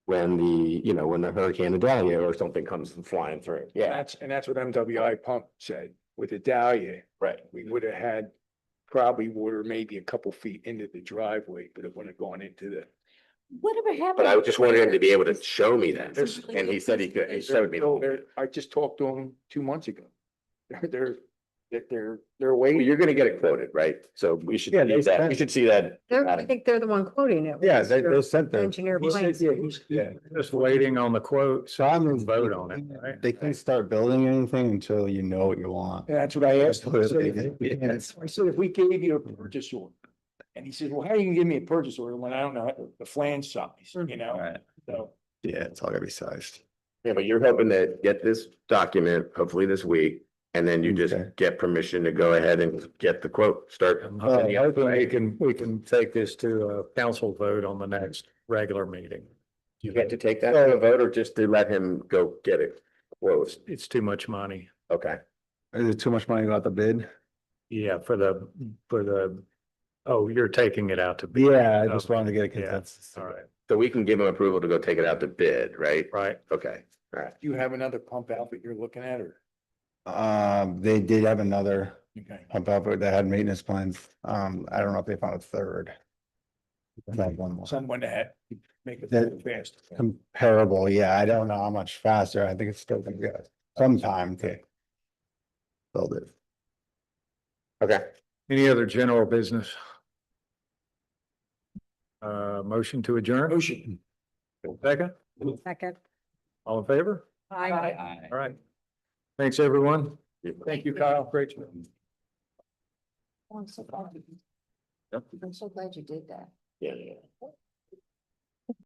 when when the Hurricane Idalia or something comes flying through. Yeah, And that's what MWI pump said. With the Dahlia, right. we would have had probably water maybe a couple feet into the driveway, but it wouldn't have gone into the. Whatever happened? But I just wanted him to be able to show me that. There's- And he said he could, he showed me. I just talked to them 2 months ago. They're Well, waiting. you're gonna get it quoted, right? So we should, Yeah, they see that. We sent- should see that. I think they're the one quoting it. Yeah, was they your sent their. Engineer He said, plans. yeah, just waiting on the quote. So I'm. Vote on it, right? They can't start building anything until you know what you want. that's what I asked him. I said, Yeah. I said, if we gave you a purchase order, and he said, well, how are you gonna give me a purchase order when I don't know the flange size, you know? Right. So, Yeah, it's all gotta be sized. Yeah, but you're hoping to get this document hopefully this week, and then you just Okay. get permission to go ahead and get the quote, start. I'm hoping we can take this to a council vote on the next regular meeting. You get to take that to a vote or just to let him go get it closed? It's too much money. Okay. Is it too much money about the bid? Yeah, oh, you're taking it out to bid. Yeah, I just Okay. wanted to get a Yeah. consensus. All right, So we can give him approval to go take it out to bid, right? right. Okay, all right. do you have another pump outfit you're looking at, or? They did have another Okay. pump outfit that had maintenance plans. I don't know if they found a third. Like one more. Someone that make it That- fast. Comparable, yeah, I don't know how much faster. I think it's still gonna get some time to build it. Okay. Any other general business? Motion to adjourn? Motion. Second? Second. All in favor? Aye. All right. Thanks, everyone. Thank you, Kyle. Great. I'm so glad you did that. Yeah, yeah.